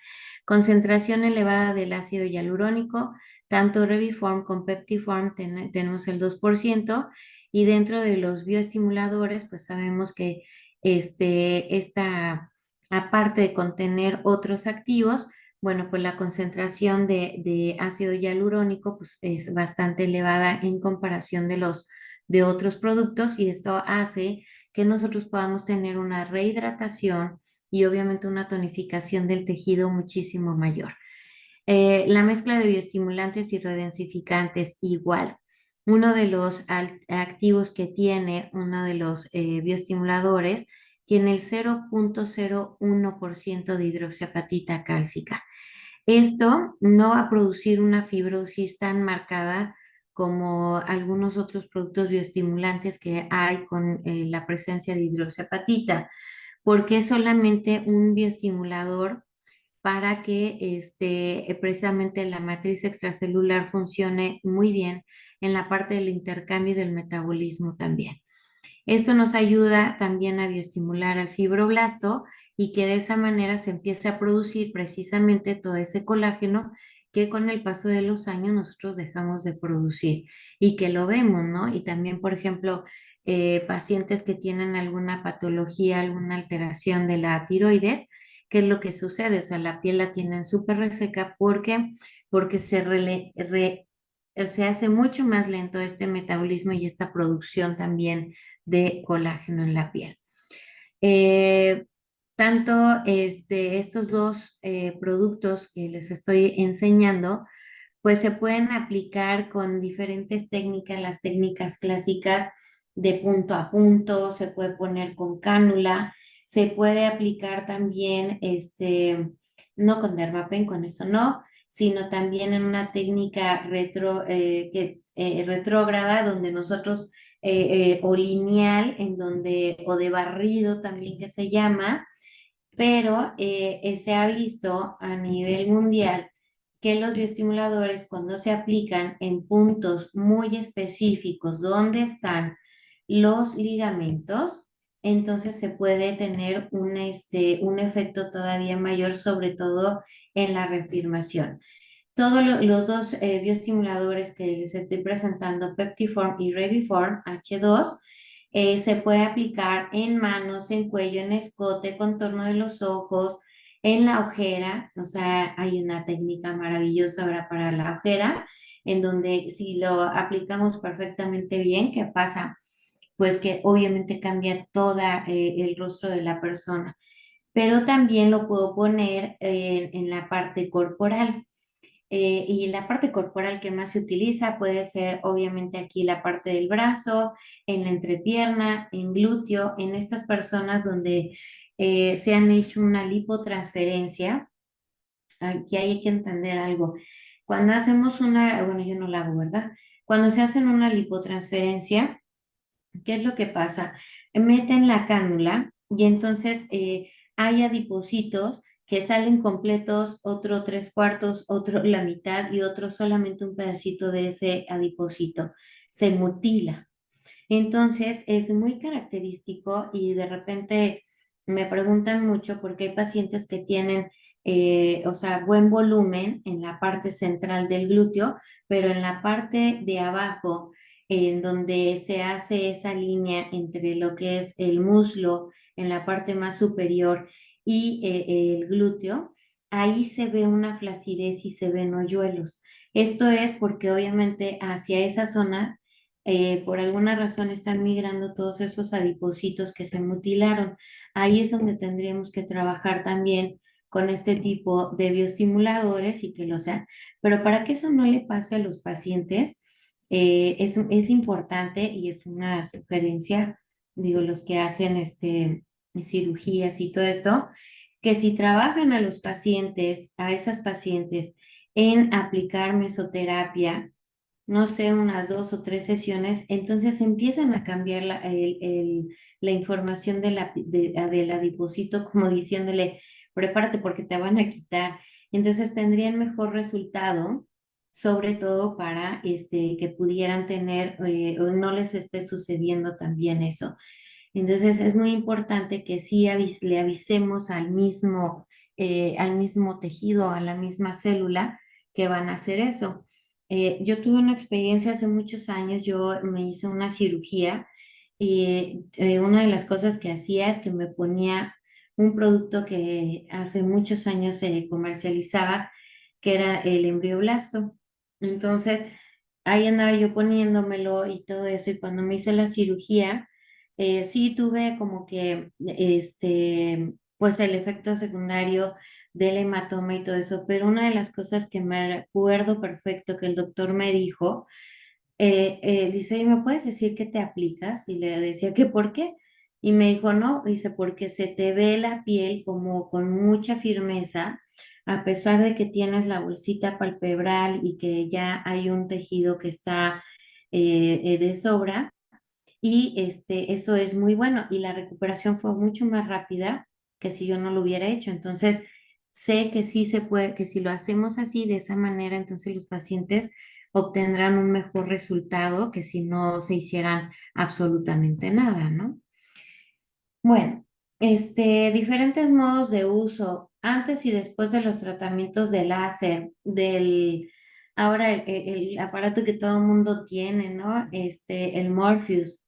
Concentración elevada del ácido hialurónico, tanto Reviform como Peptiform tenemos el 2% y dentro de los bioestimuladores, pues sabemos que aparte de contener otros activos, bueno, pues la concentración de ácido hialurónico pues, es bastante elevada en comparación de otros productos y esto hace que nosotros podamos tener una rehidratación y obviamente una tonificación del tejido muchísimo mayor. La mezcla de bioestimulantes y redensificantes igual. Uno de los activos que tiene uno de los bioestimuladores tiene el 0,01% de hidroxiapatita cálcica. Esto no va a producir una fibrosis tan marcada como algunos otros productos bioestimulantes que hay con la presencia de hidroxiapatita, porque es solamente un bioestimulador para que precisamente la matriz extracelular funcione muy bien en la parte del intercambio y del metabolismo también. Esto nos ayuda también a bioestimular al fibroblasto y que de esa manera se empiece a producir precisamente todo ese colágeno que con el paso de los años nosotros dejamos de producir y que lo vemos, ¿no? Y también, por ejemplo, pacientes que tienen alguna patología, alguna alteración de la tiroides, ¿qué es lo que sucede? O sea, la piel la tienen súper reseca porque se hace mucho más lento este metabolismo y esta producción también de colágeno en la piel. Eh, Tanto estos dos productos que les estoy enseñando, pues se pueden aplicar con diferentes técnicas, las técnicas clásicas de punto a punto, se puede poner con cánula, se puede aplicar también, no con Dermapen, con eso no, sino también en una técnica retrógrada, donde nosotros, o lineal, o de barrido también que se llama, pero se ha visto a nivel mundial que los bioestimuladores cuando se aplican en puntos muy específicos donde están los ligamentos, entonces se puede tener un efecto todavía mayor, sobre todo en la reafirmación. Los dos bioestimuladores que les estoy presentando, Peptiform y Reviform H2, se puede aplicar en manos, en cuello, en escote, contorno de los ojos, en la ojera. O sea, hay una técnica maravillosa ahora para la ojera, en donde si lo aplicamos perfectamente bien, ¿qué pasa? Pues que obviamente cambia toda el rostro de la persona. Pero también lo puedo poner en la parte corporal. Y la parte corporal que más se utiliza puede ser obviamente aquí la parte del brazo, en la entrepierna, en glúteo, en estas personas donde se han hecho una lipotransferencia. Aquí hay que entender algo. Cuando hacemos bueno, yo no la hago, ¿verdad? Cuando se hacen una lipotransferencia, ¿qué es lo que pasa? Meten la cánula y entonces hay adipocitos que salen completos, otro tres cuartos, otro la mitad y otro solamente un pedacito de ese adipocito. Se mutila. Entonces es muy característico y de repente me preguntan mucho porque hay pacientes que tienen, o sea, buen volumen en la parte central del glúteo, pero en la parte de abajo, en donde se hace esa línea entre lo que es el muslo en la parte más superior y el glúteo, ahí se ve una flacidez y se ven hoyuelos. Esto es porque obviamente hacia esa zona por alguna razón están migrando todos esos adipocitos que se mutilaron. Ahí es donde tendríamos que trabajar también con este tipo de bioestimuladores y que lo sean. Pero para que eso no le pase a los pacientes, es importante y es una sugerencia, digo, los que hacen cirugías y todo esto, que si trabajan a los pacientes, a esas pacientes, en aplicar mesoterapia, no sé, unas 2 o 3 sesiones, entonces empiezan a cambiar la información del adiposito, como diciéndole, prepárate porque te van a quitar. Entonces tendrían mejor resultado, sobre todo para que pudieran tener, o no les esté sucediendo también eso. Entonces es muy importante que sí le avisemos al mismo tejido, a la misma célula que van a hacer eso. Yo tuve una experiencia hace muchos años, yo me hice una cirugía y una de las cosas que hacía es que me ponía un producto que hace muchos años se comercializaba, que era el embrioblasto. Entonces, ahí andaba yo poniéndomelo y todo eso, y cuando me hice la cirugía, sí tuve como que, pues el efecto secundario del hematoma y todo eso, pero una de las cosas que me acuerdo perfecto que el doctor me dijo, dice, ¿y me puedes decir qué te aplicas? Y le decía que por qué. Y me dijo, no, dice, porque se te ve la piel como con mucha firmeza, a pesar de que tienes la bolsita palpebral y que ya hay un tejido que está de sobra. Y eso es muy bueno. Y la recuperación fue mucho más rápida que si yo no lo hubiera hecho. Entonces, sé que sí se puede, que si lo hacemos así, de esa manera, entonces los pacientes obtendrán un mejor resultado que si no se hicieran absolutamente nada, ¿no? Bueno, diferentes modos de uso antes y después de los tratamientos de láser, ahora el aparato que todo el mundo tiene, ¿no? El Morpheus.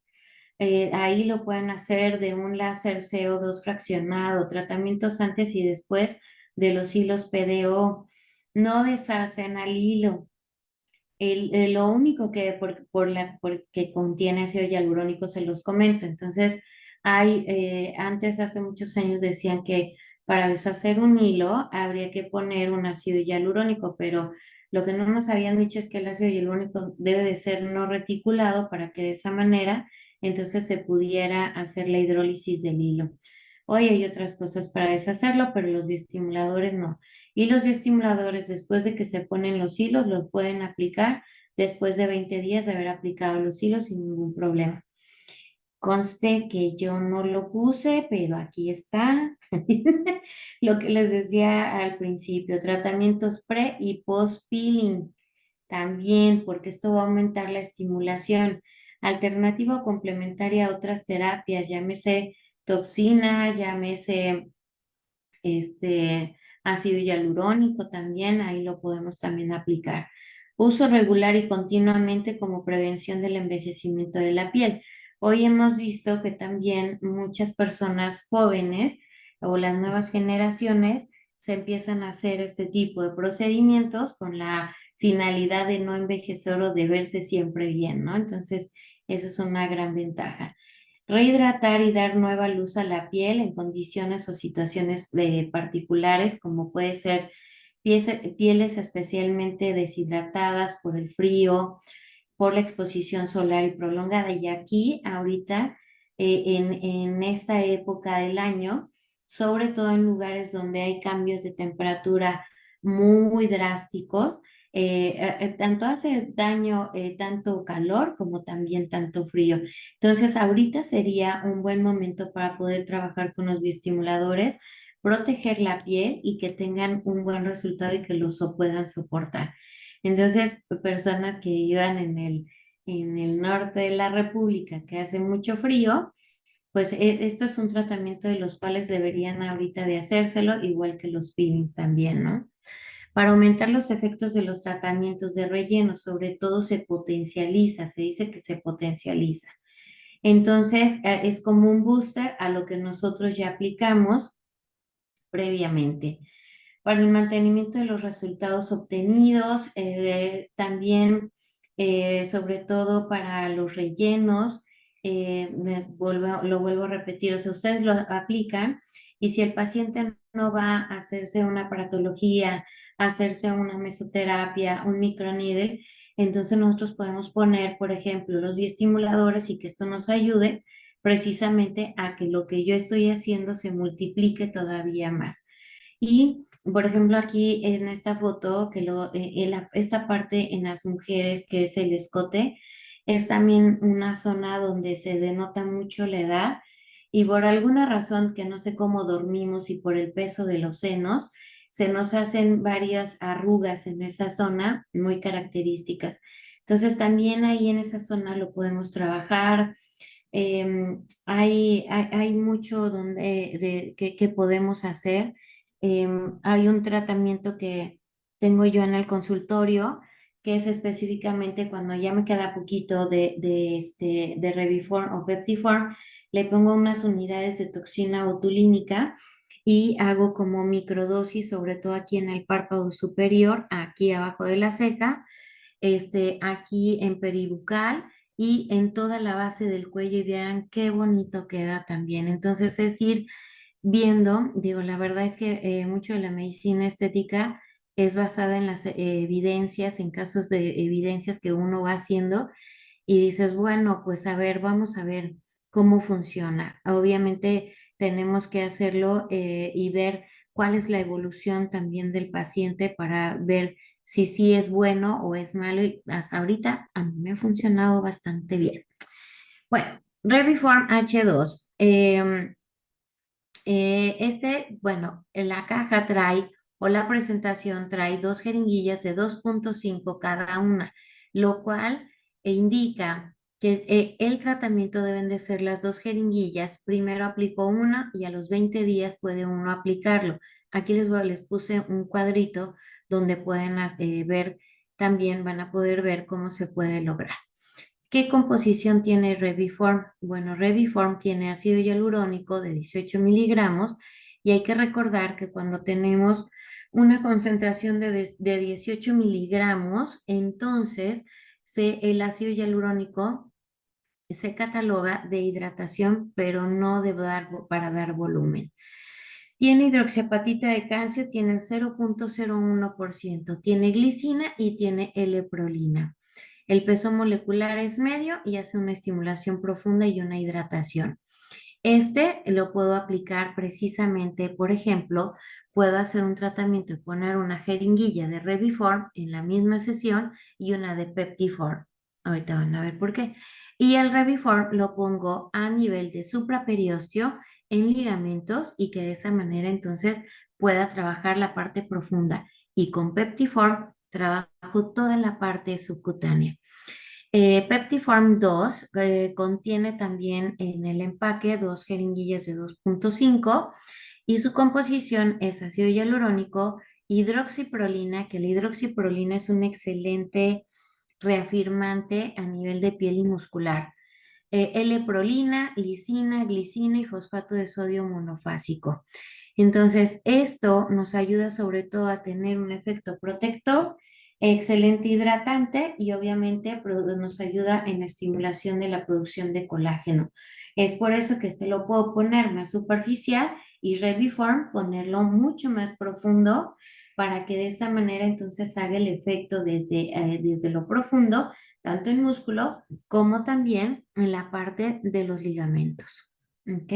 Ahí lo pueden hacer de un láser CO2 fraccionado, tratamientos antes y después de los hilos PDO. No deshacen al hilo. Lo único que porque contiene ácido hialurónico se los comento. Entonces, antes, hace muchos años, decían que para deshacer un hilo habría que poner un ácido hialurónico, pero lo que no nos habían dicho es que el ácido hialurónico debe de ser no reticulado para que de esa manera entonces se pudiera hacer la hidrólisis del hilo. Hoy hay otras cosas para deshacerlo, pero los bioestimuladores no. Y los bioestimuladores, después de que se ponen los hilos, los pueden aplicar después de 20 días de haber aplicado los hilos sin ningún problema. Conste que yo no lo puse, pero aquí está lo que les decía al principio, tratamientos pre y post peeling también, porque esto va a aumentar la estimulación. Alternativa o complementaria a otras terapias, llámese toxina, llámese ácido hialurónico también, ahí lo podemos también aplicar. Uso regular y continuamente como prevención del envejecimiento de la piel. Hoy hemos visto que también muchas personas jóvenes o las nuevas generaciones se empiezan a hacer este tipo de procedimientos con la finalidad de no envejecer o de verse siempre bien, ¿no? Entonces, esa es una gran ventaja. Rehidratar y dar nueva luz a la piel en condiciones o situaciones particulares, como puede ser pieles especialmente deshidratadas por el frío, por la exposición solar y prolongada. Y aquí, ahorita, en esta época del año, sobre todo en lugares donde hay cambios de temperatura muy drásticos, tanto hace daño tanto calor como también tanto frío. Entonces, ahorita sería un buen momento para poder trabajar con los bioestimuladores, proteger la piel y que tengan un buen resultado y que puedan soportar. Entonces, personas que vivan en el norte de la República, que hace mucho frío, pues esto es un tratamiento de los cuales deberían ahorita de hacérselo, igual que los peelings también, ¿no? Para aumentar los efectos de los tratamientos de relleno, sobre todo se potencializa, se dice que se potencializa. Entonces, es como un booster a lo que nosotros ya aplicamos previamente. Para el mantenimiento de los resultados obtenidos, también, sobre todo para los rellenos, lo vuelvo a repetir, o sea, ustedes lo aplican y si el paciente no va a hacerse una aparatología, a hacerse una mesoterapia, un microneedle, entonces nosotros podemos poner, por ejemplo, los bioestimuladores y que esto nos ayude precisamente a que lo que yo estoy haciendo se multiplique todavía más. Y, por ejemplo, aquí en esta foto, esta parte en las mujeres, que es el escote, es también una zona donde se denota mucho la edad y por alguna razón que no sé cómo dormimos y por el peso de los senos, se nos hacen varias arrugas en esa zona muy características. Entonces, también ahí en esa zona lo podemos trabajar. Hay mucho que podemos hacer. Hay un tratamiento que tengo yo en el consultorio, que es específicamente cuando ya me queda poquito de Reviform o Peptiform, le pongo unas unidades de toxina botulínica y hago como microdosis, sobre todo aquí en el párpado superior, aquí abajo de la ceja, aquí en peribucal y en toda la base del cuello y vean qué bonito queda también. Entonces es ir viendo, digo, la verdad es que mucho de la medicina estética es basada en las evidencias, en casos de evidencias que uno va haciendo y dices, bueno, pues a ver, vamos a ver cómo funciona. Obviamente tenemos que hacerlo y ver cuál es la evolución también del paciente para ver si sí es bueno o es malo. Y hasta ahorita a mí me ha funcionado bastante bien. Bueno, Reviform H2. Bueno, en la caja trae o la presentación trae dos jeringuillas de 2,5 cada una, lo cual indica que el tratamiento deben de ser las dos jeringuillas. Primero aplico una y a los 20 días puede uno aplicarlo. Aquí les puse un cuadrito donde pueden ver, también van a poder ver cómo se puede lograr. ¿Qué composición tiene Reviform? Bueno, Reviform tiene ácido hialurónico de 18 miligramos y hay que recordar que cuando tenemos una concentración de 18 miligramos, entonces el ácido hialurónico se cataloga de hidratación, pero no para dar volumen. Tiene hidroxiapatita de calcio, tiene el 0,01%, tiene glicina y tiene L-prolina. El peso molecular es medio y hace una estimulación profunda y una hidratación. Lo puedo aplicar precisamente, por ejemplo, puedo hacer un tratamiento y poner una jeringuilla de Reviform en la misma sesión y una de Peptiform. Ahorita van a ver por qué. Y el Reviform lo pongo a nivel de supraperiosteo en ligamentos y que de esa manera entonces pueda trabajar la parte profunda. Y con Peptiform trabajo toda la parte subcutánea. Peptiform 2 contiene también en el empaque dos jeringuillas de 2,5 y su composición es ácido hialurónico, hidroxiprolina, que la hidroxiprolina es un excelente reafirmante a nivel de piel y muscular. L-prolina, lisina, glicina y fosfato de sodio monofásico. Entonces, esto nos ayuda sobre todo a tener un efecto protector, excelente hidratante y obviamente nos ayuda en la estimulación de la producción de colágeno. Es por eso que lo puedo poner más superficial y Reviform ponerlo mucho más profundo para que de esa manera entonces haga el efecto desde lo profundo, tanto en músculo como también en la parte de los ligamentos. ¿Ok?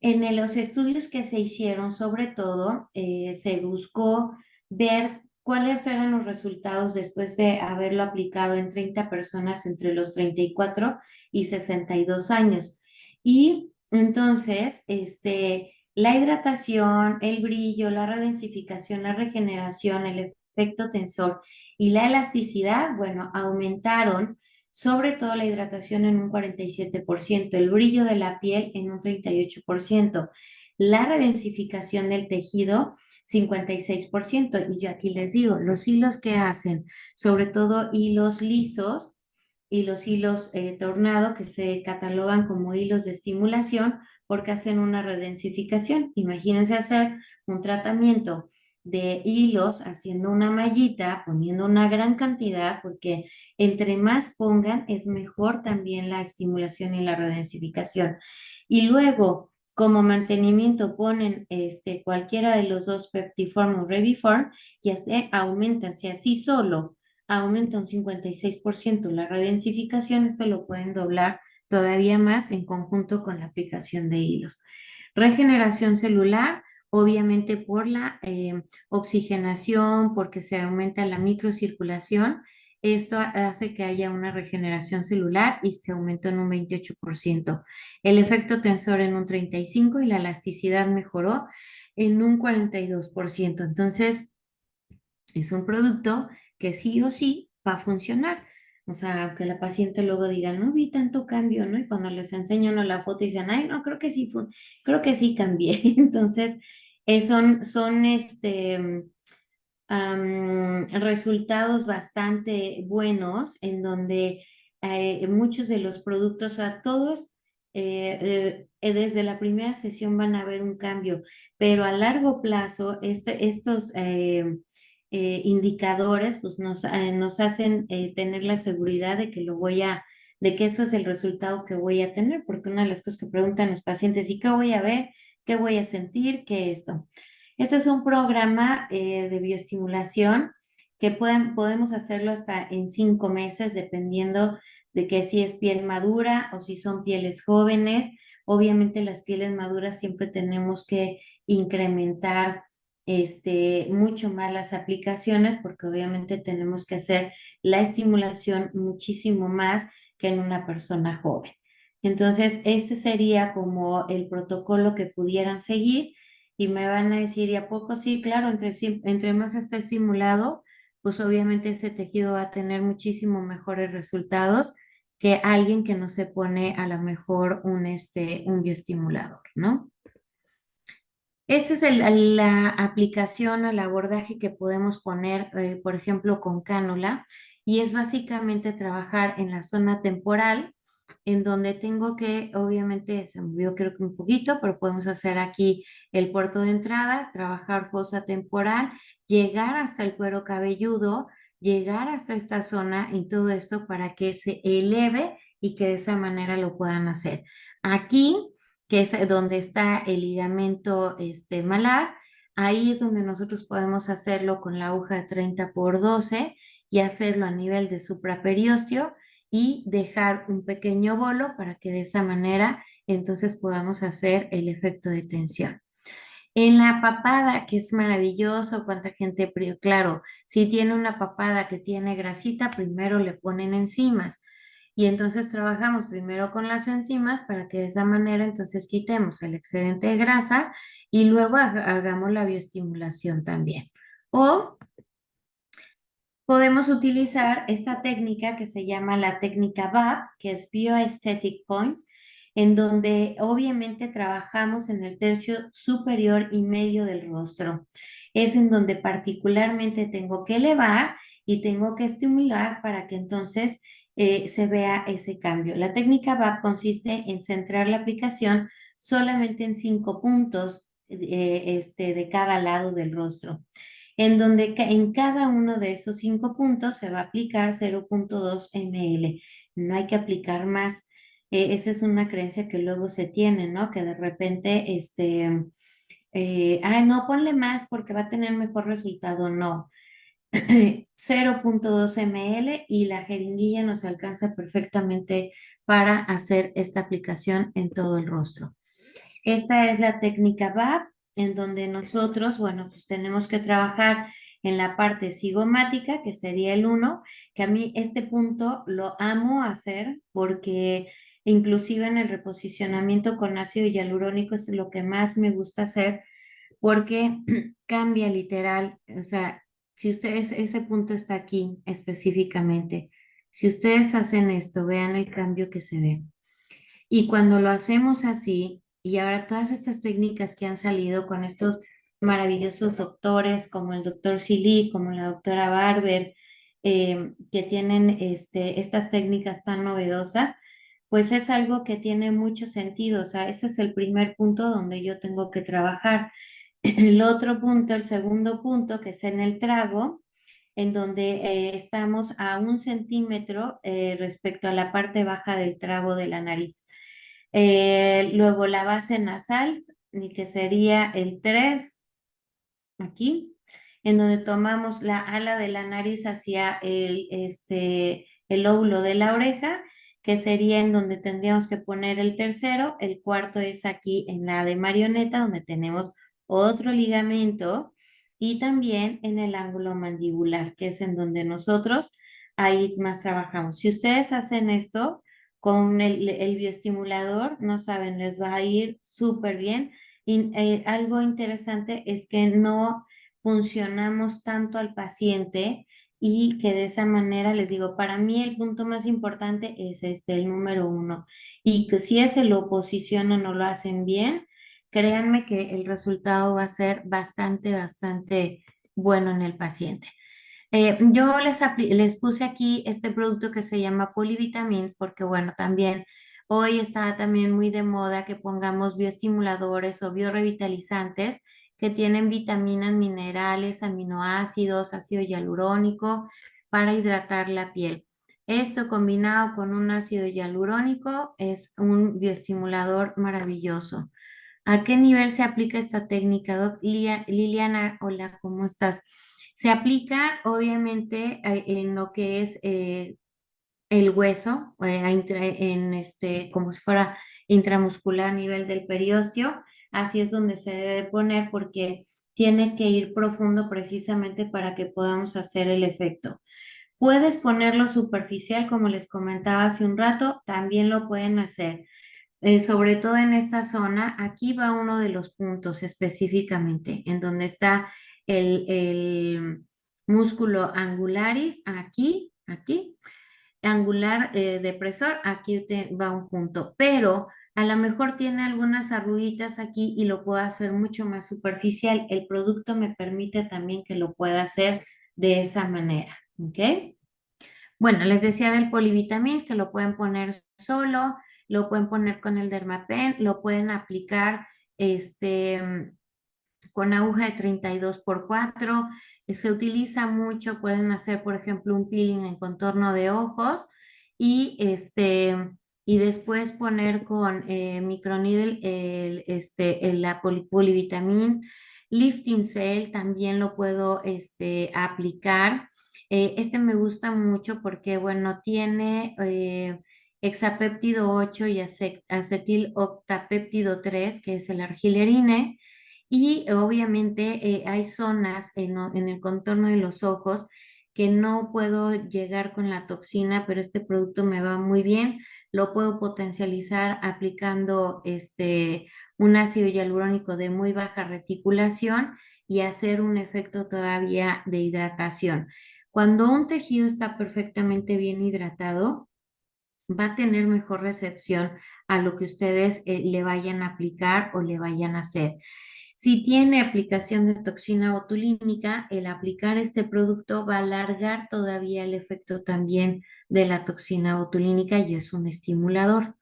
Los estudios que se hicieron, sobre todo, se buscó ver cuáles eran los resultados después de haberlo aplicado en 30 personas entre los 34 y 62 años. Y entonces, la hidratación, el brillo, la redensificación, la regeneración, el efecto tensor y la elasticidad, bueno, aumentaron sobre todo la hidratación en un 47%, el brillo de la piel en un 38%, la redensificación del tejido 56%. Y yo aquí les digo, los hilos que hacen, sobre todo hilos lisos y los hilos tornado, que se catalogan como hilos de estimulación porque hacen una redensificación. Imagínense hacer un tratamiento de hilos haciendo una mallita, poniendo una gran cantidad, porque entre más pongan es mejor también la estimulación y la redensificación. Y luego, como mantenimiento, ponen cualquiera de los dos, Peptiform o Reviform, y así aumentan, si así solo aumenta un 56% la redensificación, esto lo pueden doblar todavía más en conjunto con la aplicación de hilos. Regeneración celular, obviamente por la oxigenación, porque se aumenta la microcirculación. Esto hace que haya una regeneración celular y se aumentó en un 28%. El efecto tensor en un 35% y la elasticidad mejoró en un 42%. Entonces, es un producto que sí o sí va a funcionar. O sea, que la paciente luego diga, no vi tanto cambio, ¿no? Y cuando les enseño uno la foto dicen, ay, no, creo que sí cambié. Entonces, son resultados bastante buenos en donde muchos de los productos, o sea, todos desde la primera sesión van a ver un cambio, pero a largo plazo estos indicadores pues nos hacen tener la seguridad de que de que eso es el resultado que voy a tener, porque una de las cosas que preguntan los pacientes, ¿y qué voy a ver? ¿Qué voy a sentir? ¿Qué esto? Este es un programa de bioestimulación que podemos hacerlo hasta en 5 meses, dependiendo de que si es piel madura o si son pieles jóvenes. Obviamente las pieles maduras siempre tenemos que incrementar mucho más las aplicaciones porque obviamente tenemos que hacer la estimulación muchísimo más que en una persona joven. Entonces, este sería como el protocolo que pudieran seguir y me van a decir, ¿y a poco sí? Claro, entre más esté estimulado, pues obviamente este tejido va a tener muchísimo mejores resultados que alguien que no se pone a lo mejor un bioestimulador, ¿no? Esta es la aplicación al abordaje que podemos poner, por ejemplo, con cánula, y es básicamente trabajar en la zona temporal, en donde tengo que, obviamente, se movió creo que un poquito, pero podemos hacer aquí el puerto de entrada, trabajar fosa temporal, llegar hasta el cuero cabelludo, llegar hasta esta zona y todo esto para que se eleve y que de esa manera lo puedan hacer. Aquí que es donde está el ligamento malar. Ahí es donde nosotros podemos hacerlo con la aguja de 30 por 12 y hacerlo a nivel de supraperiostio y dejar un pequeño bolo para que de esa manera entonces podamos hacer el efecto de tensión. En la papada, que es maravilloso, cuánta gente, claro, si tiene una papada que tiene grasita, primero le ponen enzimas. Y entonces trabajamos primero con las enzimas para que de esa manera entonces quitemos el excedente de grasa y luego hagamos la bioestimulación también. O podemos utilizar esta técnica que se llama la técnica BAP, que es Bioaesthetic Points, en donde obviamente trabajamos en el tercio superior y medio del rostro. Es en donde particularmente tengo que elevar y tengo que estimular para que entonces se vea ese cambio. La técnica BAP consiste en centrar la aplicación solamente en 5 puntos de cada lado del rostro en donde en cada uno de esos 5 puntos se va a aplicar 0,2 ml. No hay que aplicar más. Esa es una creencia que luego se tiene, ¿no? Que de repente, ay, no, ponle más porque va a tener mejor resultado. No. 0,2 ml y la jeringuilla nos alcanza perfectamente para hacer esta aplicación en todo el rostro. Esta es la técnica VAP, en donde nosotros, bueno, pues tenemos que trabajar en la parte cigomática, que sería el 1, que a mí este punto lo amo hacer porque inclusive en el reposicionamiento con ácido hialurónico es lo que más me gusta hacer porque cambia literal, o sea, si ustedes, ese punto está aquí específicamente, si ustedes hacen esto, vean el cambio que se ve. Y cuando lo hacemos así, y ahora todas estas técnicas que han salido con estos maravillosos doctores, como el doctor Silly, como la doctora Barber, que tienen estas técnicas tan novedosas, pues es algo que tiene mucho sentido. O sea, ese es el primer punto donde yo tengo que trabajar. El otro punto, el segundo punto, que es en el trago, en donde estamos a 1 centímetro respecto a la parte baja del trago de la nariz. Luego la base nasal, y que sería el 3 aquí, en donde tomamos la ala de la nariz hacia el lóbulo de la oreja, que sería en donde tendríamos que poner el tercero. El cuarto es aquí en la de marioneta, donde tenemos otro ligamento, y también en el ángulo mandibular, que es en donde nosotros ahí más trabajamos. Si ustedes hacen esto con el bioestimulador, no saben, les va a ir súper bien. Y algo interesante es que no funcionamos tanto al paciente, y que de esa manera les digo, para mí el punto más importante es este, el número uno, y que si ese lo posicionan o lo hacen bien, créanme que el resultado va a ser bastante, bastante bueno en el paciente. Yo les puse aquí este producto que se llama Polivitamins porque, bueno, también hoy está también muy de moda que pongamos bioestimuladores o biorevitalizantes que tienen vitaminas, minerales, aminoácidos, ácido hialurónico para hidratar la piel. Esto combinado con un ácido hialurónico es un bioestimulador maravilloso. ¿A qué nivel se aplica esta técnica, Doc? Liliana, hola, ¿cómo estás? Se aplica obviamente en lo que es el hueso, en este, como si fuera intramuscular a nivel del periósteo. Así es donde se debe poner porque tiene que ir profundo precisamente para que podamos hacer el efecto. Puedes ponerlo superficial, como les comentaba hace un rato, también lo pueden hacer. Sobre todo en esta zona, aquí va uno de los puntos específicamente, en donde está el músculo angularis, aquí, angular depresor, aquí va un punto, pero a lo mejor tiene algunas arruguitas aquí y lo puedo hacer mucho más superficial. El producto me permite también que lo pueda hacer de esa manera, ¿ok? Bueno, les decía del polivitamin que lo pueden poner solo, lo pueden poner con el Dermapen, lo pueden aplicar este, con aguja de 32 por 4. Se utiliza mucho, pueden hacer, por ejemplo, un peeling en contorno de ojos y, y después poner con microneedle la polivitamin. Lifting Cell también lo puedo aplicar. Este me gusta mucho porque, bueno, tiene hexapéptido 8 y acetil octapéptido 3, que es el argilerine. Y obviamente hay zonas en el contorno de los ojos que no puedo llegar con la toxina, pero este producto me va muy bien. Lo puedo potencializar aplicando un ácido hialurónico de muy baja reticulación y hacer un efecto todavía de hidratación. Cuando un tejido está perfectamente bien hidratado, va a tener mejor recepción a lo que ustedes le vayan a aplicar o le vayan a hacer. Si tiene aplicación de toxina botulínica, el aplicar este producto va a alargar todavía el efecto también de la toxina botulínica y es un estimulador.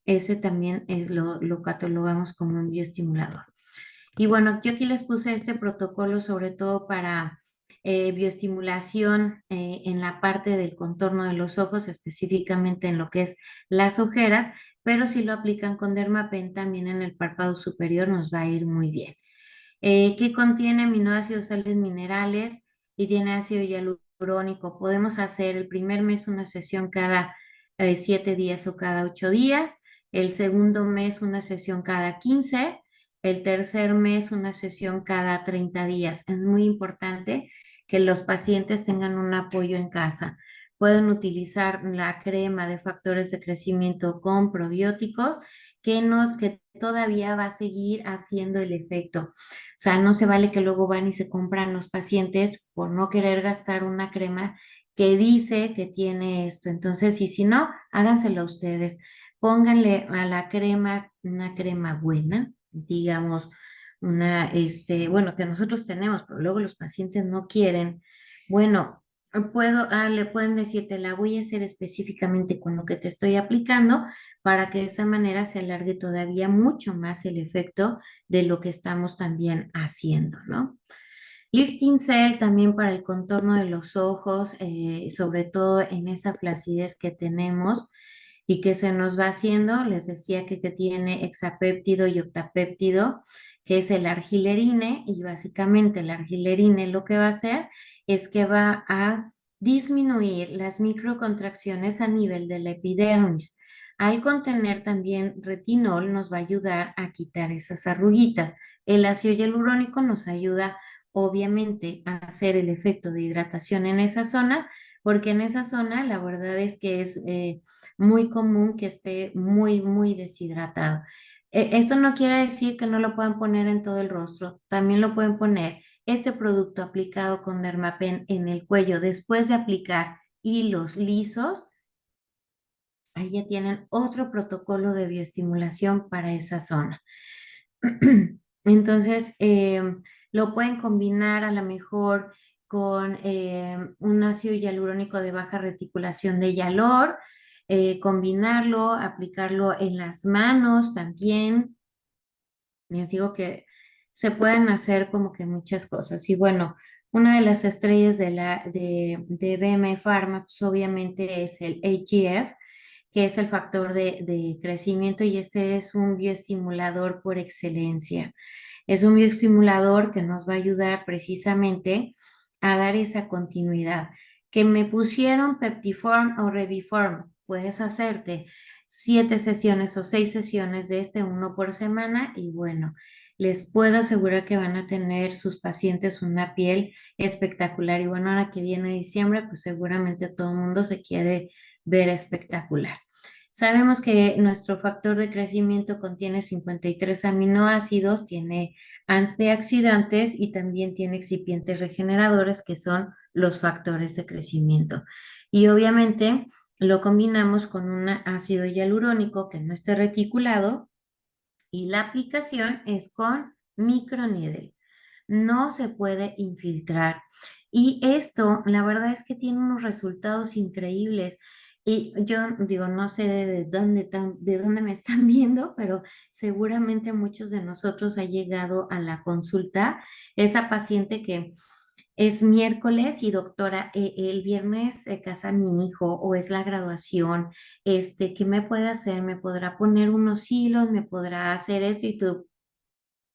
Ese también lo catalogamos como un bioestimulador. Y bueno, yo aquí les puse este protocolo sobre todo para bioestimulación en la parte del contorno de los ojos, específicamente en lo que es las ojeras, pero si lo aplican con Dermapen también en el párpado superior nos va a ir muy bien. Que contiene aminoácidos, sales minerales y tiene ácido hialurónico. Podemos hacer el primer mes una sesión cada 7 días o cada 8 días, el segundo mes una sesión cada 15, el tercer mes una sesión cada 30 días. Es muy importante que los pacientes tengan un apoyo en casa. Pueden utilizar la crema de factores de crecimiento con probióticos que todavía va a seguir haciendo el efecto. O sea, no se vale que luego van y se compran los pacientes por no querer gastar una crema que dice que tiene esto. Entonces, y si no, háganselo ustedes. Pónganle a la crema una crema buena, digamos, bueno, que nosotros tenemos, pero luego los pacientes no quieren. Bueno, le pueden decir, te la voy a hacer específicamente con lo que te estoy aplicando para que de esa manera se alargue todavía mucho más el efecto de lo que estamos también haciendo, ¿no? Lifting Cell también para el contorno de los ojos, sobre todo en esa flacidez que tenemos y que se nos va haciendo. Les decía que tiene hexapéptido y octapéptido, que es el argilerine, y básicamente el argilerine lo que va a hacer es que va a disminuir las microcontracciones a nivel de la epidermis. Al contener también retinol nos va a ayudar a quitar esas arruguitas. El ácido hialurónico nos ayuda obviamente a hacer el efecto de hidratación en esa zona, porque en esa zona la verdad es que es muy común que esté muy deshidratado. Esto no quiere decir que no lo puedan poner en todo el rostro, también lo pueden poner este producto aplicado con Dermapen en el cuello después de aplicar hilos lisos. Ahí ya tienen otro protocolo de bioestimulación para esa zona. Entonces, lo pueden combinar a lo mejor con un ácido hialurónico de baja reticulación de Yalor, combinarlo, aplicarlo en las manos también. Les digo que se pueden hacer como que muchas cosas. Y bueno, una de las estrellas de BM Pharma, pues obviamente es el HGF, que es el factor de crecimiento, y ese es un bioestimulador por excelencia. Es un bioestimulador que nos va a ayudar precisamente a dar esa continuidad. Que me pusieron Peptiform o Reviform, puedes hacerte 7 sesiones o 6 sesiones de este uno por semana y bueno, les puedo asegurar que van a tener sus pacientes una piel espectacular. Y bueno, ahora que viene diciembre, pues seguramente todo el mundo se quiere ver espectacular. Sabemos que nuestro factor de crecimiento contiene 53 aminoácidos, tiene antioxidantes y también tiene excipientes regeneradores, que son los factores de crecimiento. Y obviamente lo combinamos con un ácido hialurónico que no esté reticulado, y la aplicación es con microneedle. No se puede infiltrar. Y esto, la verdad es que tiene unos resultados increíbles. Y yo digo, no sé de dónde me están viendo, pero seguramente muchos de nosotros ha llegado a la consulta esa paciente que es miércoles y doctora, el viernes se casa mi hijo o es la graduación, ¿qué me puede hacer? ¿Me podrá poner unos hilos? ¿Me podrá hacer esto? Y tú,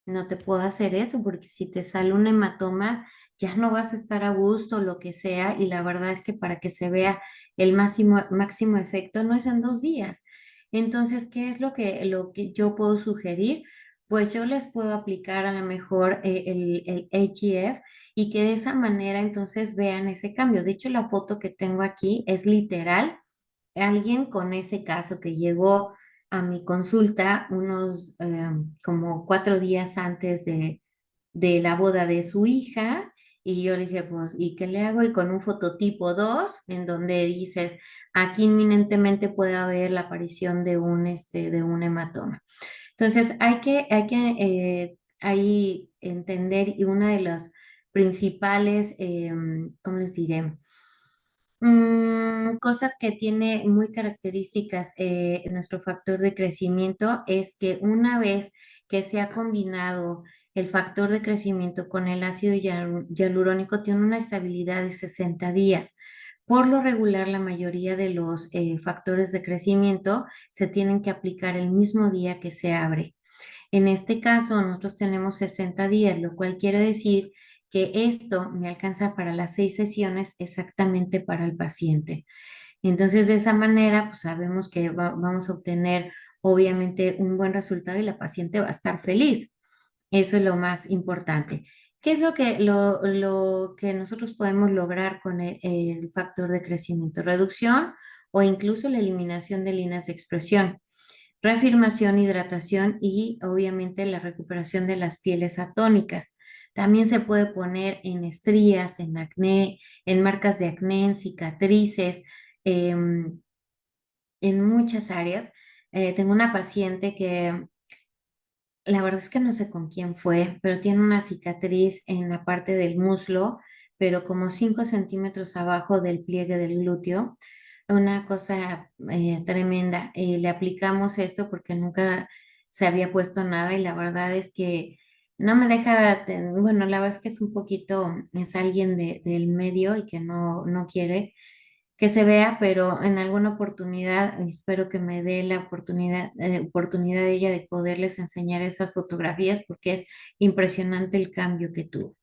no te puedo hacer eso porque si te sale un hematoma ya no vas a estar a gusto, lo que sea, y la verdad es que para que se vea el máximo efecto no es en 2 días. Entonces, ¿qué es lo que yo puedo sugerir? Pues yo les puedo aplicar a lo mejor el HGF y que de esa manera entonces vean ese cambio. De hecho, la foto que tengo aquí es literal alguien con ese caso que llegó a mi consulta unos como 4 días antes de la boda de su hija. Y yo le dije, pues, ¿y qué le hago? Y con un fototipo 2 en donde dices, aquí inminentemente puede haber la aparición de un hematoma. Entonces, hay que ahí entender, y una de las principales, ¿cómo les diré? Cosas que tiene muy características nuestro factor de crecimiento es que una vez que se ha combinado el factor de crecimiento con el ácido hialurónico, tiene una estabilidad de 60 días. Por lo regular, la mayoría de los factores de crecimiento se tienen que aplicar el mismo día que se abre. En este caso, nosotros tenemos 60 días, lo cual quiere decir que esto me alcanza para las 6 sesiones exactamente para el paciente. Entonces, de esa manera, pues sabemos que vamos a obtener obviamente un buen resultado y la paciente va a estar feliz. Eso es lo más importante. ¿Qué es lo que nosotros podemos lograr con el factor de crecimiento? Reducción o incluso la eliminación de líneas de expresión, reafirmación, hidratación y obviamente la recuperación de las pieles atónicas. También se puede poner en estrías, en acné, en marcas de acné, en cicatrices, em, en muchas áreas. Tengo una paciente que la verdad es que no sé con quién fue, pero tiene una cicatriz en la parte del muslo, pero como 5 centímetros abajo del pliegue del glúteo. Una cosa tremenda. Le aplicamos esto porque nunca se había puesto nada y la verdad es que no me deja, bueno, la verdad es que es un poquito, es alguien del medio y que no quiere que se vea, pero en alguna oportunidad espero que me dé la oportunidad ella de poderles enseñar esas fotografías porque es impresionante el cambio que tuvo.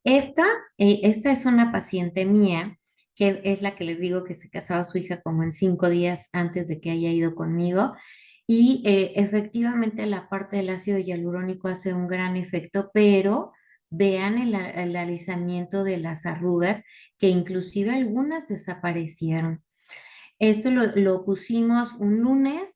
Esta es una paciente mía que es la que les digo que se casaba su hija como en 5 días antes de que haya ido conmigo. Y efectivamente la parte del ácido hialurónico hace un gran efecto, pero vean el alisamiento de las arrugas, que inclusive algunas desaparecieron. Esto lo pusimos un lunes,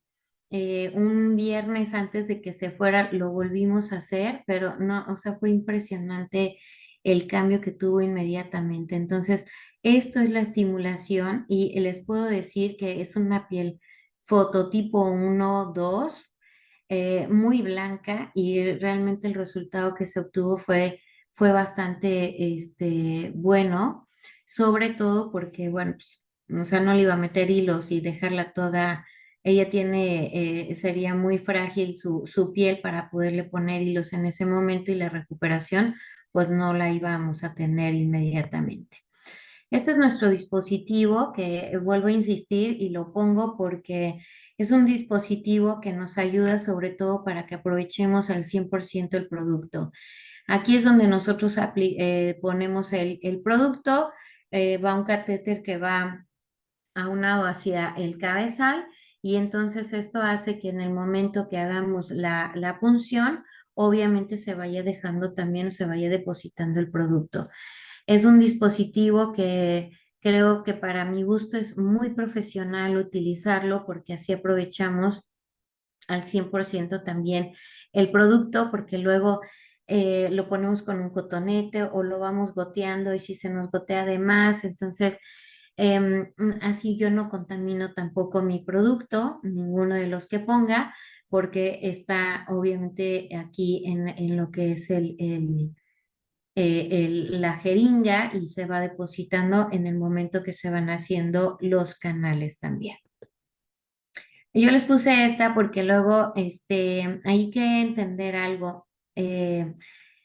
un viernes antes de que se fuera lo volvimos a hacer, pero no, o sea, fue impresionante el cambio que tuvo inmediatamente. Entonces, esto es la estimulación y les puedo decir que es una piel fototipo 1, 2, muy blanca y realmente el resultado que se obtuvo fue bastante bueno, sobre todo porque, bueno, pues, o sea, no le iba a meter hilos y dejarla toda, ella sería muy frágil su piel para poderle poner hilos en ese momento y la recuperación, pues no la íbamos a tener inmediatamente. Este es nuestro dispositivo que vuelvo a insistir y lo pongo porque es un dispositivo que nos ayuda sobre todo para que aprovechemos al 100% el producto. Aquí es donde nosotros ponemos el producto, va un catéter que va aunado hacia el cabezal y entonces esto hace que en el momento que hagamos la punción, obviamente se vaya dejando también, se vaya depositando el producto. Es un dispositivo que creo que para mi gusto es muy profesional utilizarlo porque así aprovechamos al 100% también el producto, porque luego lo ponemos con un cotonete o lo vamos goteando y si se nos gotea de más, entonces así yo no contamino tampoco mi producto, ninguno de los que ponga, porque está obviamente aquí en lo que es la jeringa y se va depositando en el momento que se van haciendo los canales también. Yo les puse esta porque luego hay que entender algo. eh,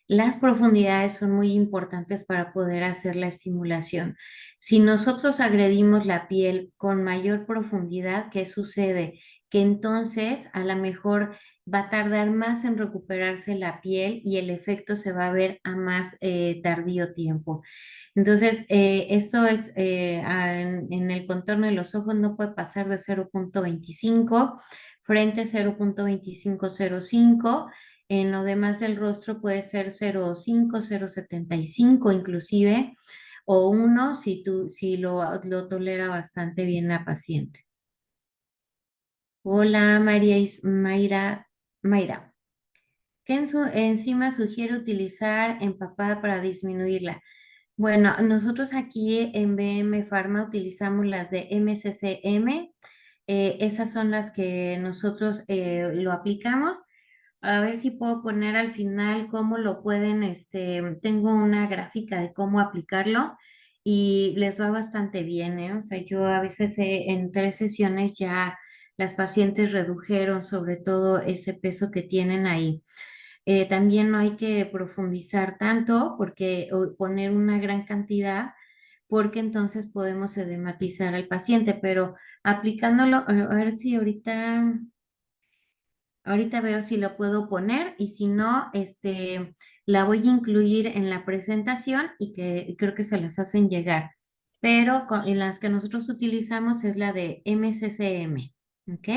las profundidades son muy importantes para poder hacer la estimulación. Si nosotros agredimos la piel con mayor profundidad, ¿qué sucede? Que entonces a lo mejor va a tardar más en recuperarse la piel y el efecto se va a ver a más tardío tiempo. Entonces, eso es en el contorno de los ojos no puede pasar de 0,25, frente 0,2505. En lo demás del rostro puede ser 0,5, 0,75 inclusive, o 1 si lo tolera bastante bien la paciente. Hola, Mayra. ¿Qué enzima sugiere utilizar empapada para disminuirla? Bueno, nosotros aquí en BM Pharma utilizamos las de MCCM. Esas son las que nosotros lo aplicamos. A ver si puedo poner al final cómo lo pueden, tengo una gráfica de cómo aplicarlo y les va bastante bien, ¿eh? O sea, yo a veces en 3 sesiones ya las pacientes redujeron sobre todo ese peso que tienen ahí. También no hay que profundizar tanto porque o poner una gran cantidad porque entonces podemos edematizar al paciente, pero aplicándolo, a ver si ahorita veo si lo puedo poner y si no, la voy a incluir en la presentación y que creo que se las hacen llegar. Pero en las que nosotros utilizamos es la de MCCM. ¿Ok?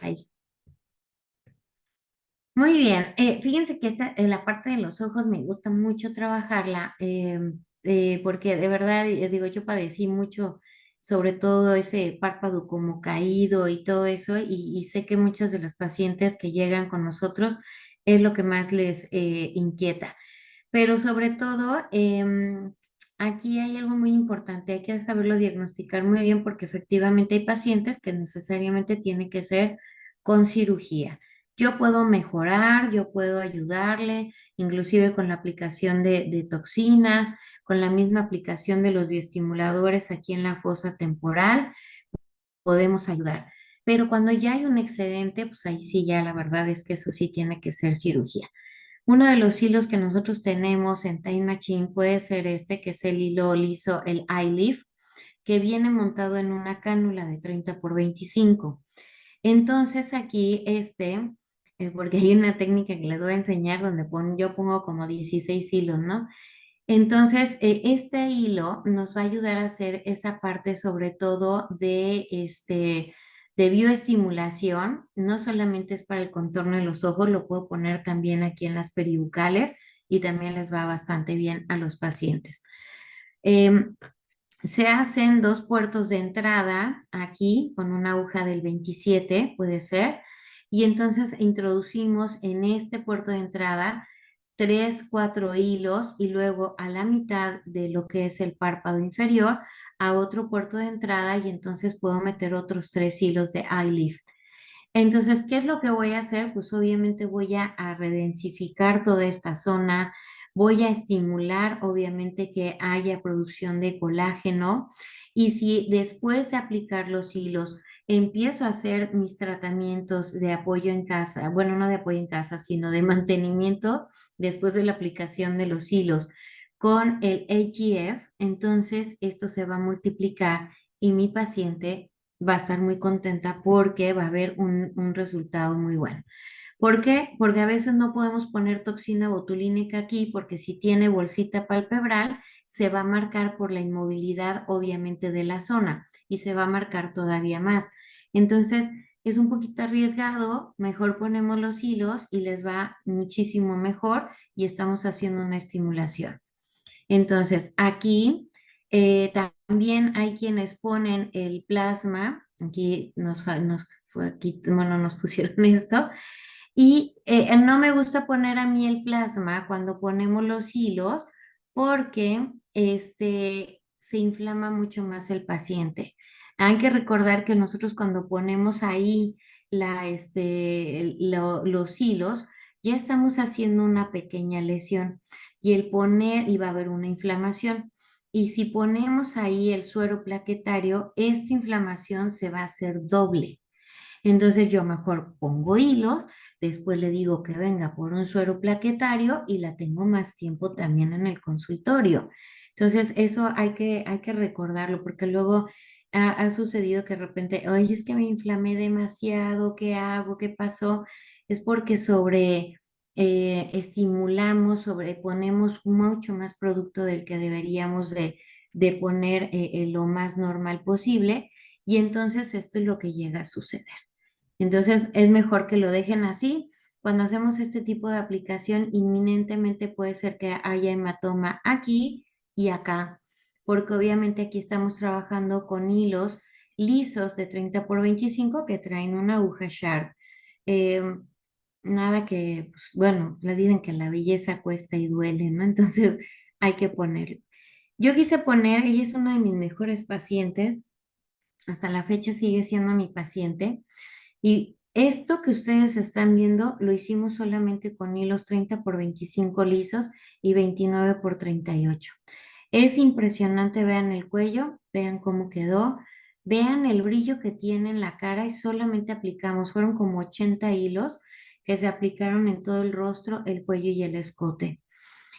Ahí. Muy bien. Fíjense que en la parte de los ojos me gusta mucho trabajarla porque de verdad, les digo, yo padecí mucho sobre todo ese párpado como caído y todo eso y sé que muchas de las pacientes que llegan con nosotros es lo que más les inquieta. Pero sobre todo, aquí hay algo muy importante, hay que saberlo diagnosticar muy bien porque efectivamente hay pacientes que necesariamente tienen que ser con cirugía. Yo puedo mejorar, yo puedo ayudarle, inclusive con la aplicación de toxina, con la misma aplicación de los bioestimuladores aquí en la fosa temporal, podemos ayudar. Pero cuando ya hay un excedente, pues ahí sí ya la verdad es que eso sí tiene que ser cirugía. Uno de los hilos que nosotros tenemos en Time Machine puede ser que es el hilo liso, el iLeaf, que viene montado en una cánula de 30 por 25. Entonces aquí porque hay una técnica que les voy a enseñar donde yo pongo como 16 hilos, ¿no? Entonces, este hilo nos va a ayudar a hacer esa parte sobre todo de bioestimulación. No solamente es para el contorno de los ojos, lo puedo poner también aquí en las peribucales y también les va bastante bien a los pacientes. Em, Se hacen dos puertos de entrada aquí con una aguja del 27, puede ser, y entonces introducimos en este puerto de entrada tres, cuatro hilos y luego a la mitad de lo que es el párpado inferior a otro puerto de entrada y entonces puedo meter otros tres hilos de eye lift. Entonces, ¿qué es lo que voy a hacer? Pues obviamente voy a redensificar toda esta zona, voy a estimular obviamente que haya producción de colágeno y si después de aplicar los hilos empiezo a hacer mis tratamientos de apoyo en casa, bueno, no de apoyo en casa, sino de mantenimiento después de la aplicación de los hilos con el AGF, entonces esto se va a multiplicar y mi paciente va a estar muy contenta porque va a haber un resultado muy bueno. ¿Por qué? Porque a veces no podemos poner toxina botulínica aquí porque si tiene bolsita palpebral se va a marcar por la inmovilidad obviamente de la zona y se va a marcar todavía más. Entonces es un poquito arriesgado, mejor ponemos los hilos y les va muchísimo mejor y estamos haciendo una estimulación. Entonces, aquí también hay quienes ponen el plasma, aquí bueno, nos pusieron esto, y no me gusta poner a mí el plasma cuando ponemos los hilos porque se inflama mucho más el paciente. Hay que recordar que nosotros cuando ponemos ahí los hilos, ya estamos haciendo una pequeña lesión y el poner iba a haber una inflamación. Y si ponemos ahí el suero plaquetario, esta inflamación se va a hacer doble. Entonces yo mejor pongo hilos, después le digo que venga por un suero plaquetario y la tengo más tiempo también en el consultorio. Entonces eso hay que recordarlo porque luego ha sucedido que de repente, oye, es que me inflamé demasiado, ¿qué hago? ¿Qué pasó? Es porque estimulamos, sobreponemos mucho más producto del que deberíamos de poner lo más normal posible y entonces esto es lo que llega a suceder. Entonces es mejor que lo dejen así. Cuando hacemos este tipo de aplicación, inminentemente puede ser que haya hematoma aquí y acá, porque obviamente aquí estamos trabajando con hilos lisos de 30 por 25 que traen una aguja Sharp. Eh, Nada que, pues, bueno, le dicen que la belleza cuesta y duele, ¿no? Entonces hay que ponerlo. Yo quise poner, ella es una de mis mejores pacientes, hasta la fecha sigue siendo mi paciente. Y esto que ustedes están viendo lo hicimos solamente con hilos 30 por 25 lisos y 29 por 38. Es impresionante, vean el cuello, vean cómo quedó, vean el brillo que tiene en la cara y solamente aplicamos, fueron como 80 hilos que se aplicaron en todo el rostro, el cuello y el escote.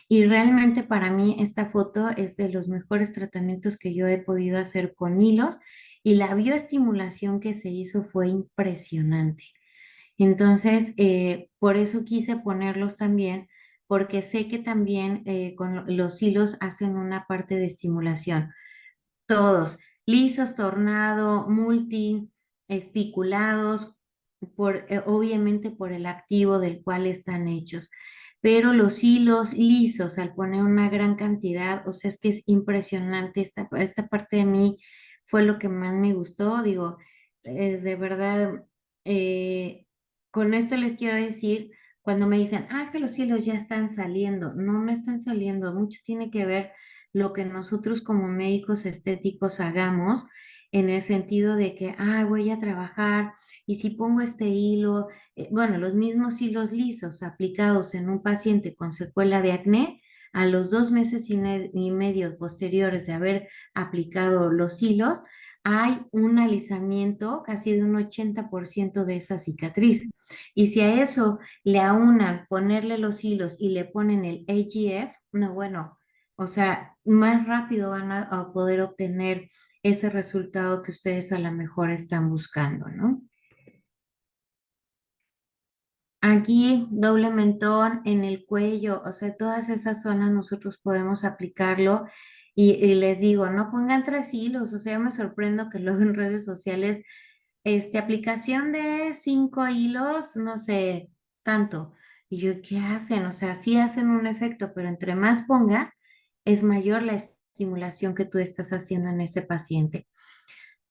Y realmente para mí esta foto es de los mejores tratamientos que yo he podido hacer con hilos y la bioestimulación que se hizo fue impresionante. Entonces, por eso quise ponerlos también, porque sé que también con los hilos hacen una parte de estimulación. Todos, lisos, tornado, multi, espiculados, obviamente por el activo del cual están hechos. Pero los hilos lisos, al poner una gran cantidad, o sea, es que es impresionante. Esta parte de mí fue lo que más me gustó. Digo, de verdad, eh, con esto les quiero decir, cuando me dicen, es que los hilos ya están saliendo. No, no están saliendo. Mucho tiene que ver lo que nosotros como médicos estéticos hagamos en el sentido de que, voy a trabajar y si pongo este hilo, bueno, los mismos hilos lisos aplicados en un paciente con secuela de acné, a los 2 meses y medio posteriores de haber aplicado los hilos, hay un alisamiento casi de un 80% de esa cicatriz. Y si a eso le aunan ponerle los hilos y le ponen el AGF, no, bueno, o sea, más rápido van a poder obtener ese resultado que ustedes a lo mejor están buscando, ¿no? Aquí, doble mentón en el cuello, o sea, todas esas zonas nosotros podemos aplicarlo y les digo, no pongan 3 hilos, o sea, me sorprendo que luego en redes sociales, aplicación de 5 hilos, no sé, tanto. Y yo, ¿qué hacen? O sea, sí hacen un efecto, pero entre más pongas, es mayor la estimulación que tú estás haciendo en ese paciente.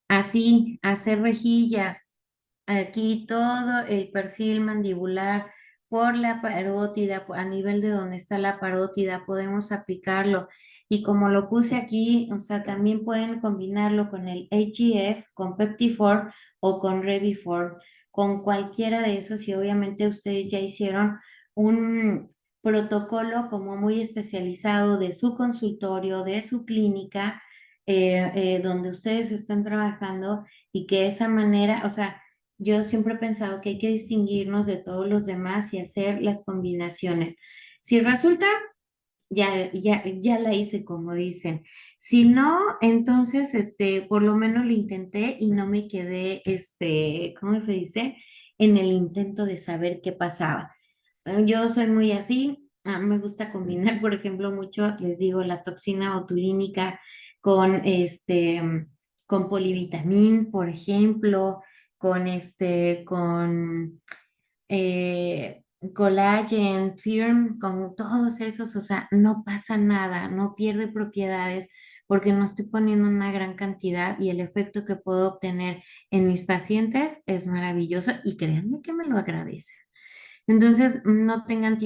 Así, hacer rejillas. Aquí todo el perfil mandibular por la parótida, a nivel de donde está la parótida, podemos aplicarlo. Y como lo puse aquí, o sea, también pueden combinarlo con el HGF, con Peptifor o con Revifor, con cualquiera de esos. Y obviamente ustedes ya hicieron un protocolo como muy especializado de su consultorio, de su clínica, donde ustedes están trabajando y que de esa manera, o sea, yo siempre he pensado que hay que distinguirnos de todos los demás y hacer las combinaciones. Si resulta, ya la hice como dicen. Si no, entonces, por lo menos lo intenté y no me quedé, ¿cómo se dice? En el intento de saber qué pasaba. Yo soy muy así, me gusta combinar, por ejemplo, mucho, les digo, la toxina botulínica con con polivitamin, por ejemplo, con eh, collagen, firm, con todos esos, o sea, no pasa nada, no pierde propiedades porque no estoy poniendo una gran cantidad y el efecto que puedo obtener en mis pacientes es maravilloso y créanme que me lo agradecen. Entonces, no tengan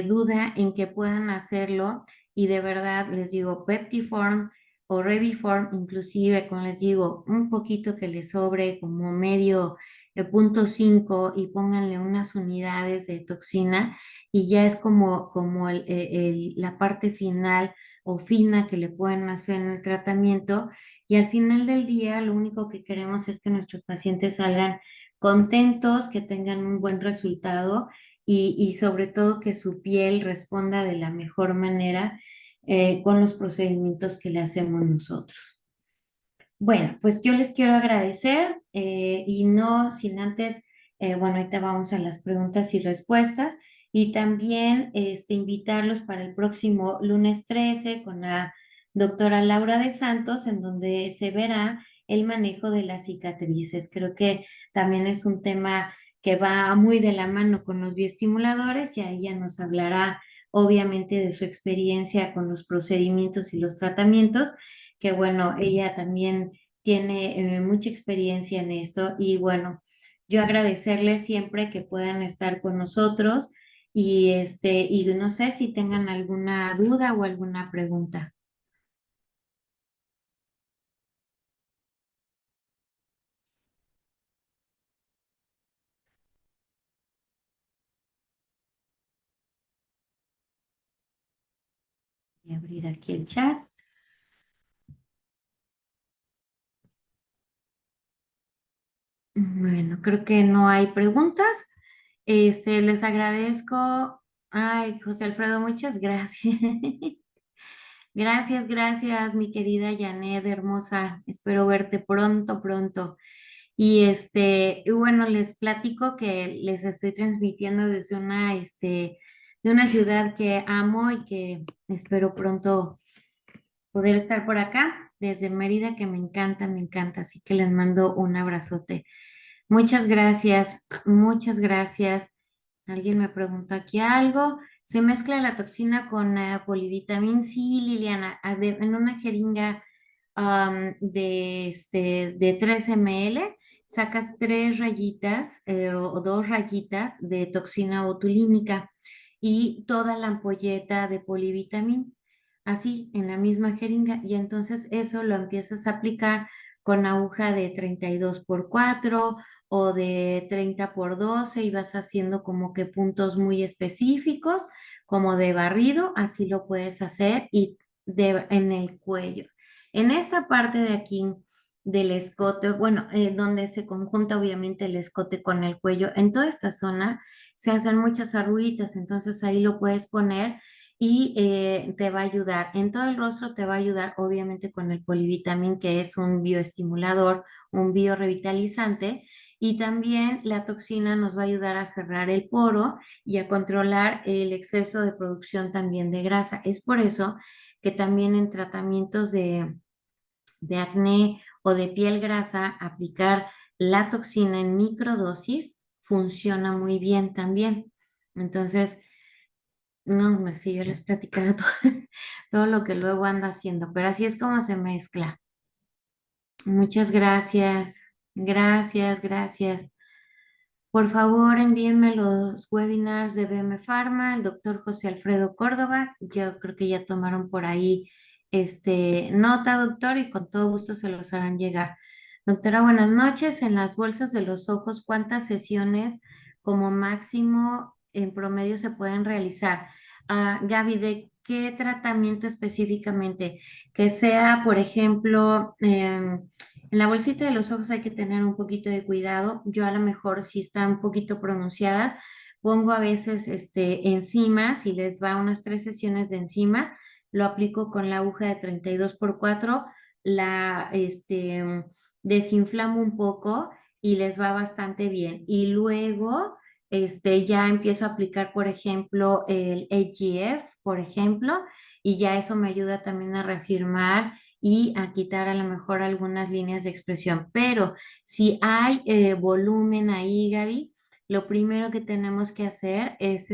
duda en que puedan hacerlo y de verdad les digo, Peptiform o Reviform, inclusive, como les digo, un poquito que les sobre como medio 0,5 y pónganle unas unidades de toxina y ya es como la parte final o fina que le pueden hacer en el tratamiento y al final del día lo único que queremos es que nuestros pacientes salgan contentos, que tengan un buen resultado y sobre todo que su piel responda de la mejor manera con los procedimientos que le hacemos nosotros. Bueno, pues yo les quiero agradecer y no sin antes, bueno, ahorita vamos a las preguntas y respuestas y también invitarlos para el próximo lunes 13 con la doctora Laura de Santos, en donde se verá el manejo de las cicatrices. Creo que también es un tema que va muy de la mano con los bioestimuladores, ya ella nos hablará obviamente de su experiencia con los procedimientos y los tratamientos que bueno, ella también tiene mucha experiencia en esto y bueno, yo agradecerle siempre que puedan estar con nosotros y no sé si tengan alguna duda o alguna pregunta. Voy a abrir aquí el chat. Bueno, creo que no hay preguntas. Les agradezco. Ay, José Alfredo, muchas gracias. Gracias, gracias, mi querida Janet, hermosa. Espero verte pronto, pronto. Y bueno, les platico que les estoy transmitiendo desde de una ciudad que amo y que espero pronto poder estar por acá, desde Mérida, que me encanta, me encanta. Así que les mando un abrazote. Muchas gracias, muchas gracias. Alguien me preguntó aquí algo. ¿Se mezcla la toxina con polivitamin? Sí, Liliana, en una jeringa de 3 ml, sacas 3 rayitas o 2 rayitas de toxina botulínica y toda la ampolleta de polivitamin, así en la misma jeringa. Y entonces eso lo empiezas a aplicar con aguja de 32x4 o de 30x12 y vas haciendo como que puntos muy específicos, como de barrido, así lo puedes hacer y en el cuello. En esta parte de aquí del escote, bueno, donde se conjunta obviamente el escote con el cuello, en toda esta zona se hacen muchas arruguitas, entonces ahí lo puedes poner y te va a ayudar. En todo el rostro te va a ayudar obviamente con el polivitamin, que es un bioestimulador, un biorevitalizante, y también la toxina nos va a ayudar a cerrar el poro y a controlar el exceso de producción también de grasa. Es por eso que también en tratamientos de acné o de piel grasa, aplicar la toxina en microdosis funciona muy bien también. Entonces, no, si yo les platicara todo, todo lo que luego ando haciendo, pero así es como se mezcla. Muchas gracias, gracias, gracias. Por favor, envíenme los webinars de BM Pharma, el doctor José Alfredo Córdoba. Yo creo que ya tomaron por ahí nota, doctor, y con todo gusto se los harán llegar. Doctora, buenas noches. En las bolsas de los ojos, ¿cuántas sesiones como máximo en promedio se pueden realizar? Gaby, ¿de qué tratamiento específicamente? Que sea, por ejemplo, en la bolsita de los ojos hay que tener un poquito de cuidado. Yo a lo mejor si están un poquito pronunciadas, pongo a veces enzimas, si les va unas 3 sesiones de enzimas, lo aplico con la aguja de 32x4, la desinflamo un poco y les va bastante bien. Y luego ya empiezo a aplicar, por ejemplo, el AGF, por ejemplo, y ya eso me ayuda también a reafirmar y a quitar a lo mejor algunas líneas de expresión. Pero si hay volumen ahí, Gaby, lo primero que tenemos que hacer es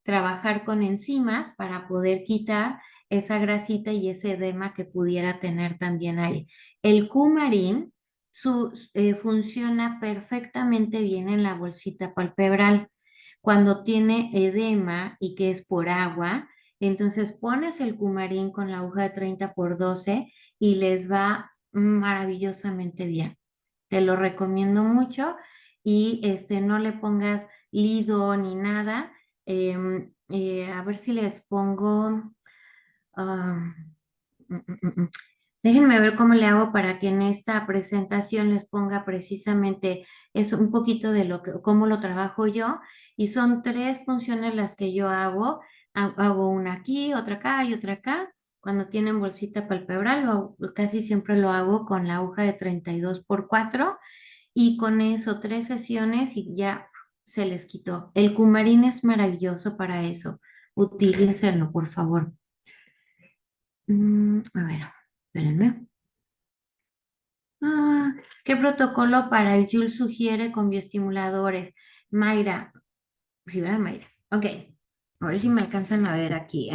trabajar con enzimas para poder quitar esa grasita y ese edema que pudiera tener también ahí. El cumarín funciona perfectamente bien en la bolsita palpebral. Cuando tiene edema y que es por agua, entonces pones el cumarín con la aguja de 30x12 y les va maravillosamente bien. Te lo recomiendo mucho y no le pongas lido ni nada. A ver si les pongo. ah, mm, mm, mm, mm. Déjenme ver cómo le hago para que en esta presentación les ponga precisamente eso, un poquito de cómo lo trabajo yo. Y son 3 funciones las que yo hago. Hago una aquí, otra acá y otra acá. Cuando tienen bolsita palpebral, casi siempre lo hago con la aguja de 32x4 y con eso 3 sesiones y ya se les quitó. El cumarín es maravilloso para eso. Utilícenlo, por favor. A ver, espérenme. Ah, ¿qué protocolo para el Joule sugiere con bioestimuladores? Mayra, sí, ¿verdad, Mayra? Ok, a ver si me alcanzan a ver aquí,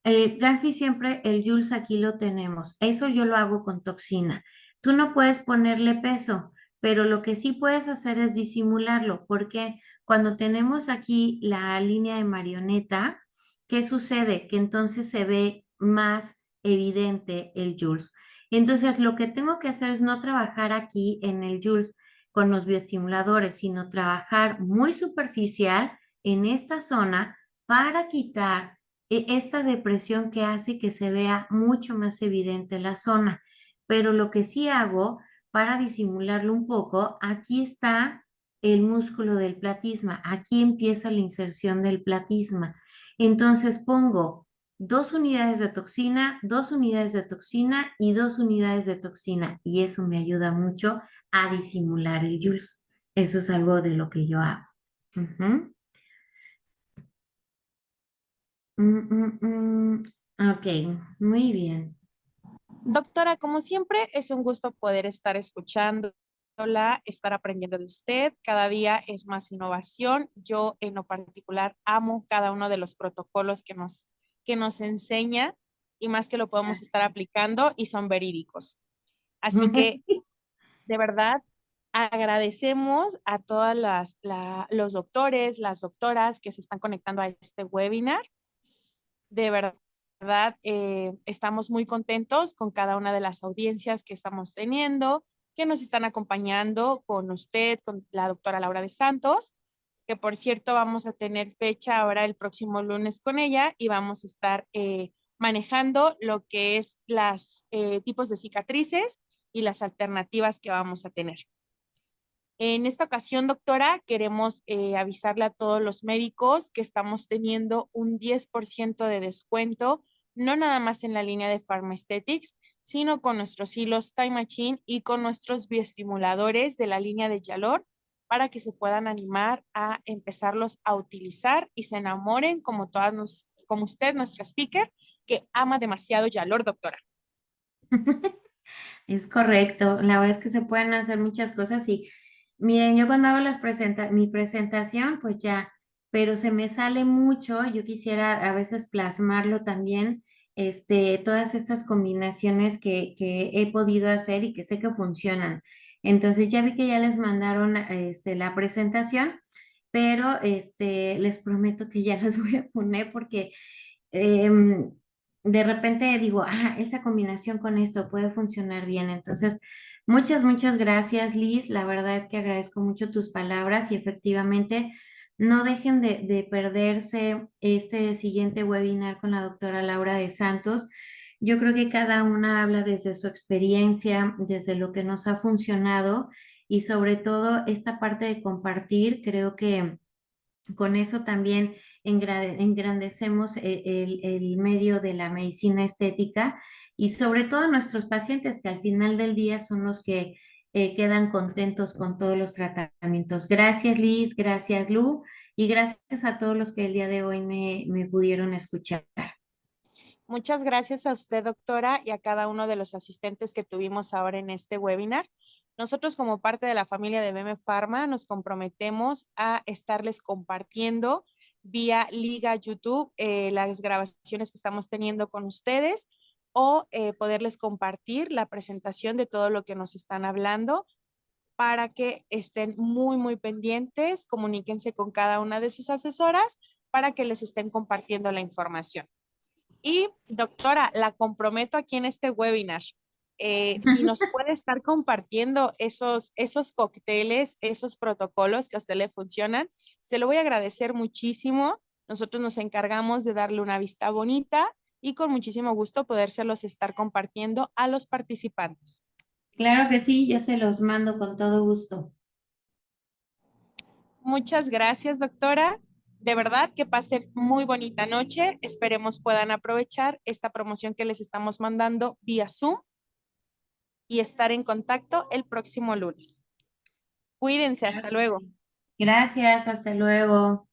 ¿eh? Casi siempre el Jules aquí lo tenemos. Eso yo lo hago con toxina. Tú no puedes ponerle peso, pero lo que sí puedes hacer es disimularlo, porque cuando tenemos aquí la línea de marioneta, ¿qué sucede? Que entonces se ve más evidente el Jules. Entonces, lo que tengo que hacer es no trabajar aquí en el Jules con los bioestimuladores, sino trabajar muy superficial en esta zona para quitar esta depresión que hace que se vea mucho más evidente la zona. Pero lo que sí hago para disimularlo un poco, aquí está el músculo del platisma, aquí empieza la inserción del platisma. Entonces pongo 2 unidades de toxina, 2 unidades de toxina y 2 unidades de toxina y eso me ayuda mucho a disimular el juice. Eso es algo de lo que yo hago. Ujú. Ok, muy bien. Doctora, como siempre, es un gusto poder estar escuchándola, estar aprendiendo de usted. Cada día es más innovación. Yo, en lo particular, amo cada uno de los protocolos que nos enseña y más que lo podemos estar aplicando y son verídicos. Así que, de verdad, agradecemos a todas los doctores, las doctoras que se están conectando a este webinar. De verdad, estamos muy contentos con cada una de las audiencias que estamos teniendo, que nos están acompañando con usted, con la doctora Laura de Santos, que por cierto vamos a tener fecha ahora el próximo lunes con ella y vamos a estar manejando lo que es los tipos de cicatrices y las alternativas que vamos a tener. En esta ocasión, doctora, queremos avisarle a todos los médicos que estamos teniendo un 10% de descuento, no nada más en la línea de Pharmaesthetics, sino con nuestros hilos Time Machine y con nuestros bioestimuladores de la línea de Yalor para que se puedan animar a empezarlos a utilizar y se enamoren como como usted, nuestra speaker, que ama demasiado Yalor, doctora. Es correcto, la verdad es que se pueden hacer muchas cosas y miren, yo cuando hago mi presentación, pues ya, pero se me sale mucho, yo quisiera a veces plasmarlo también, todas estas combinaciones que he podido hacer y que sé que funcionan. Entonces ya vi que ya les mandaron la presentación, pero les prometo que ya las voy a poner porque em, de repente digo, esa combinación con esto puede funcionar bien. Entonces, muchas gracias, Liz. La verdad es que agradezco mucho tus palabras y efectivamente no dejen de perderse este siguiente webinar con la doctora Laura de Santos. Yo creo que cada una habla desde su experiencia, desde lo que nos ha funcionado y sobre todo esta parte de compartir, creo que con eso también engrandecemos el medio de la medicina estética y sobre todo nuestros pacientes que al final del día son los que quedan contentos con todos los tratamientos. Gracias Liz, gracias Lu y gracias a todos los que el día de hoy me pudieron escuchar. Muchas gracias a usted, doctora, y a cada uno de los asistentes que tuvimos ahora en este webinar. Nosotros, como parte de la familia de BM Pharma, nos comprometemos a estarles compartiendo vía Liga YouTube las grabaciones que estamos teniendo con ustedes o poderles compartir la presentación de todo lo que nos están hablando para que estén muy pendientes, comuníquense con cada una de sus asesoras para que les estén compartiendo la información. Y doctora, la comprometo aquí en este webinar. Si nos puede estar compartiendo esos cócteles, esos protocolos que a usted le funcionan, se lo voy a agradecer muchísimo. Nosotros nos encargamos de darle una vista bonita y con muchísimo gusto podérselos estar compartiendo a los participantes. Claro que sí, yo se los mando con todo gusto. Muchas gracias, doctora. De verdad que pasen muy bonita noche. Esperemos puedan aprovechar esta promoción que les estamos mandando vía Zoom y estar en contacto el próximo lunes. Cuídense, Claro hasta que luego. sí. Gracias, hasta luego.